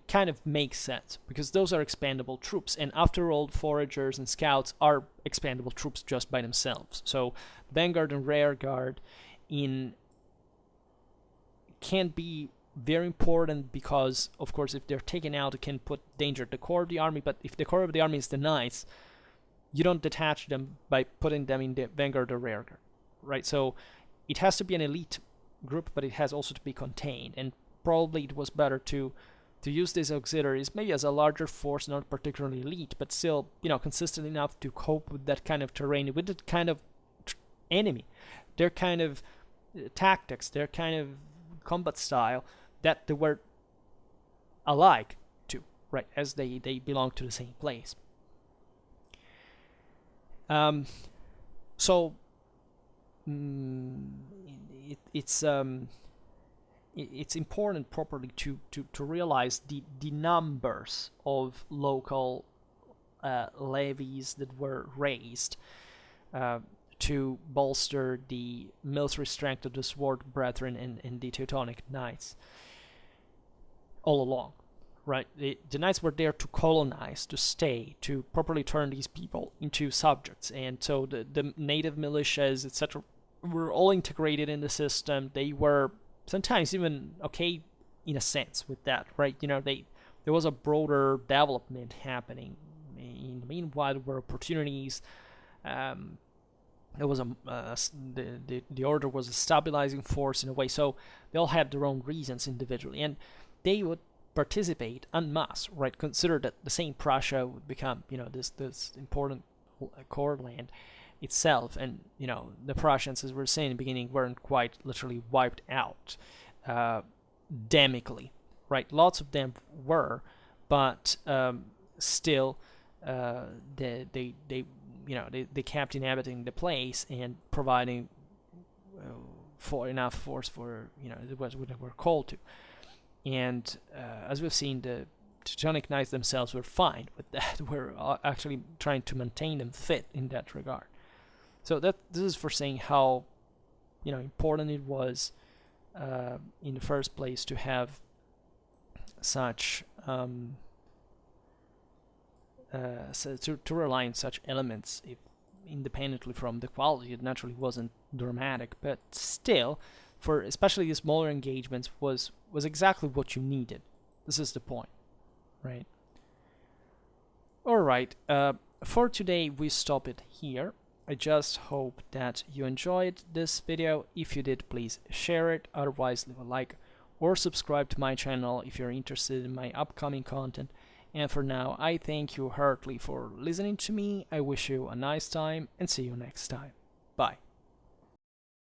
kind of makes sense, because those are expandable troops, and after all, foragers and scouts are expandable troops just by themselves. So vanguard and rear guard can be very important, because of course, if they're taken out, it can put danger to the core of the army. But if the core of the army is the knights, you don't detach them by putting them in the vanguard or rear guard, right? So it has to be an elite group, but it has also to be contained, and probably it was better to use these auxiliaries maybe as a larger force, not particularly elite, but still, consistent enough to cope with that kind of terrain, with that kind of enemy, their kind of tactics, their kind of combat style, that they were alike to, right, as they belong to the same place. So it's it's important properly to realize the numbers of local levies that were raised to bolster the military strength of the Sword Brethren and the Teutonic Knights all along, right? The Knights were there to colonize, to stay, to properly turn these people into subjects, and so the native militias, etc., were all integrated in the system. They were sometimes even okay in a sense with that, right? You know, there was a broader development happening. In the meanwhile, there were opportunities. There was the order was a stabilizing force in a way, so they all had their own reasons individually, and they would participate en masse, right? Consider that the same Prussia would become, you know, this important core land itself, and you know, the Prussians, as we were saying in the beginning, weren't quite literally wiped out demically, right? Lots of them were, but still they you know, they kept inhabiting the place and providing for enough force for, you know, it was what they were called to. And as we've seen, the Teutonic Knights themselves were fine with that. We're actually trying to maintain them fit in that regard. So this is for saying how, you know, important it was in the first place to have such so to rely on such elements, if independently from the quality. It naturally wasn't dramatic, but still, for especially the smaller engagements, was exactly what you needed. This is the point, right? All right. For today, we stop it here. I just hope that you enjoyed this video. If you did, please share it. Otherwise, leave a like or subscribe to my channel if you're interested in my upcoming content. And for now, I thank you heartily for listening to me. I wish you a nice time and see you next time. Bye.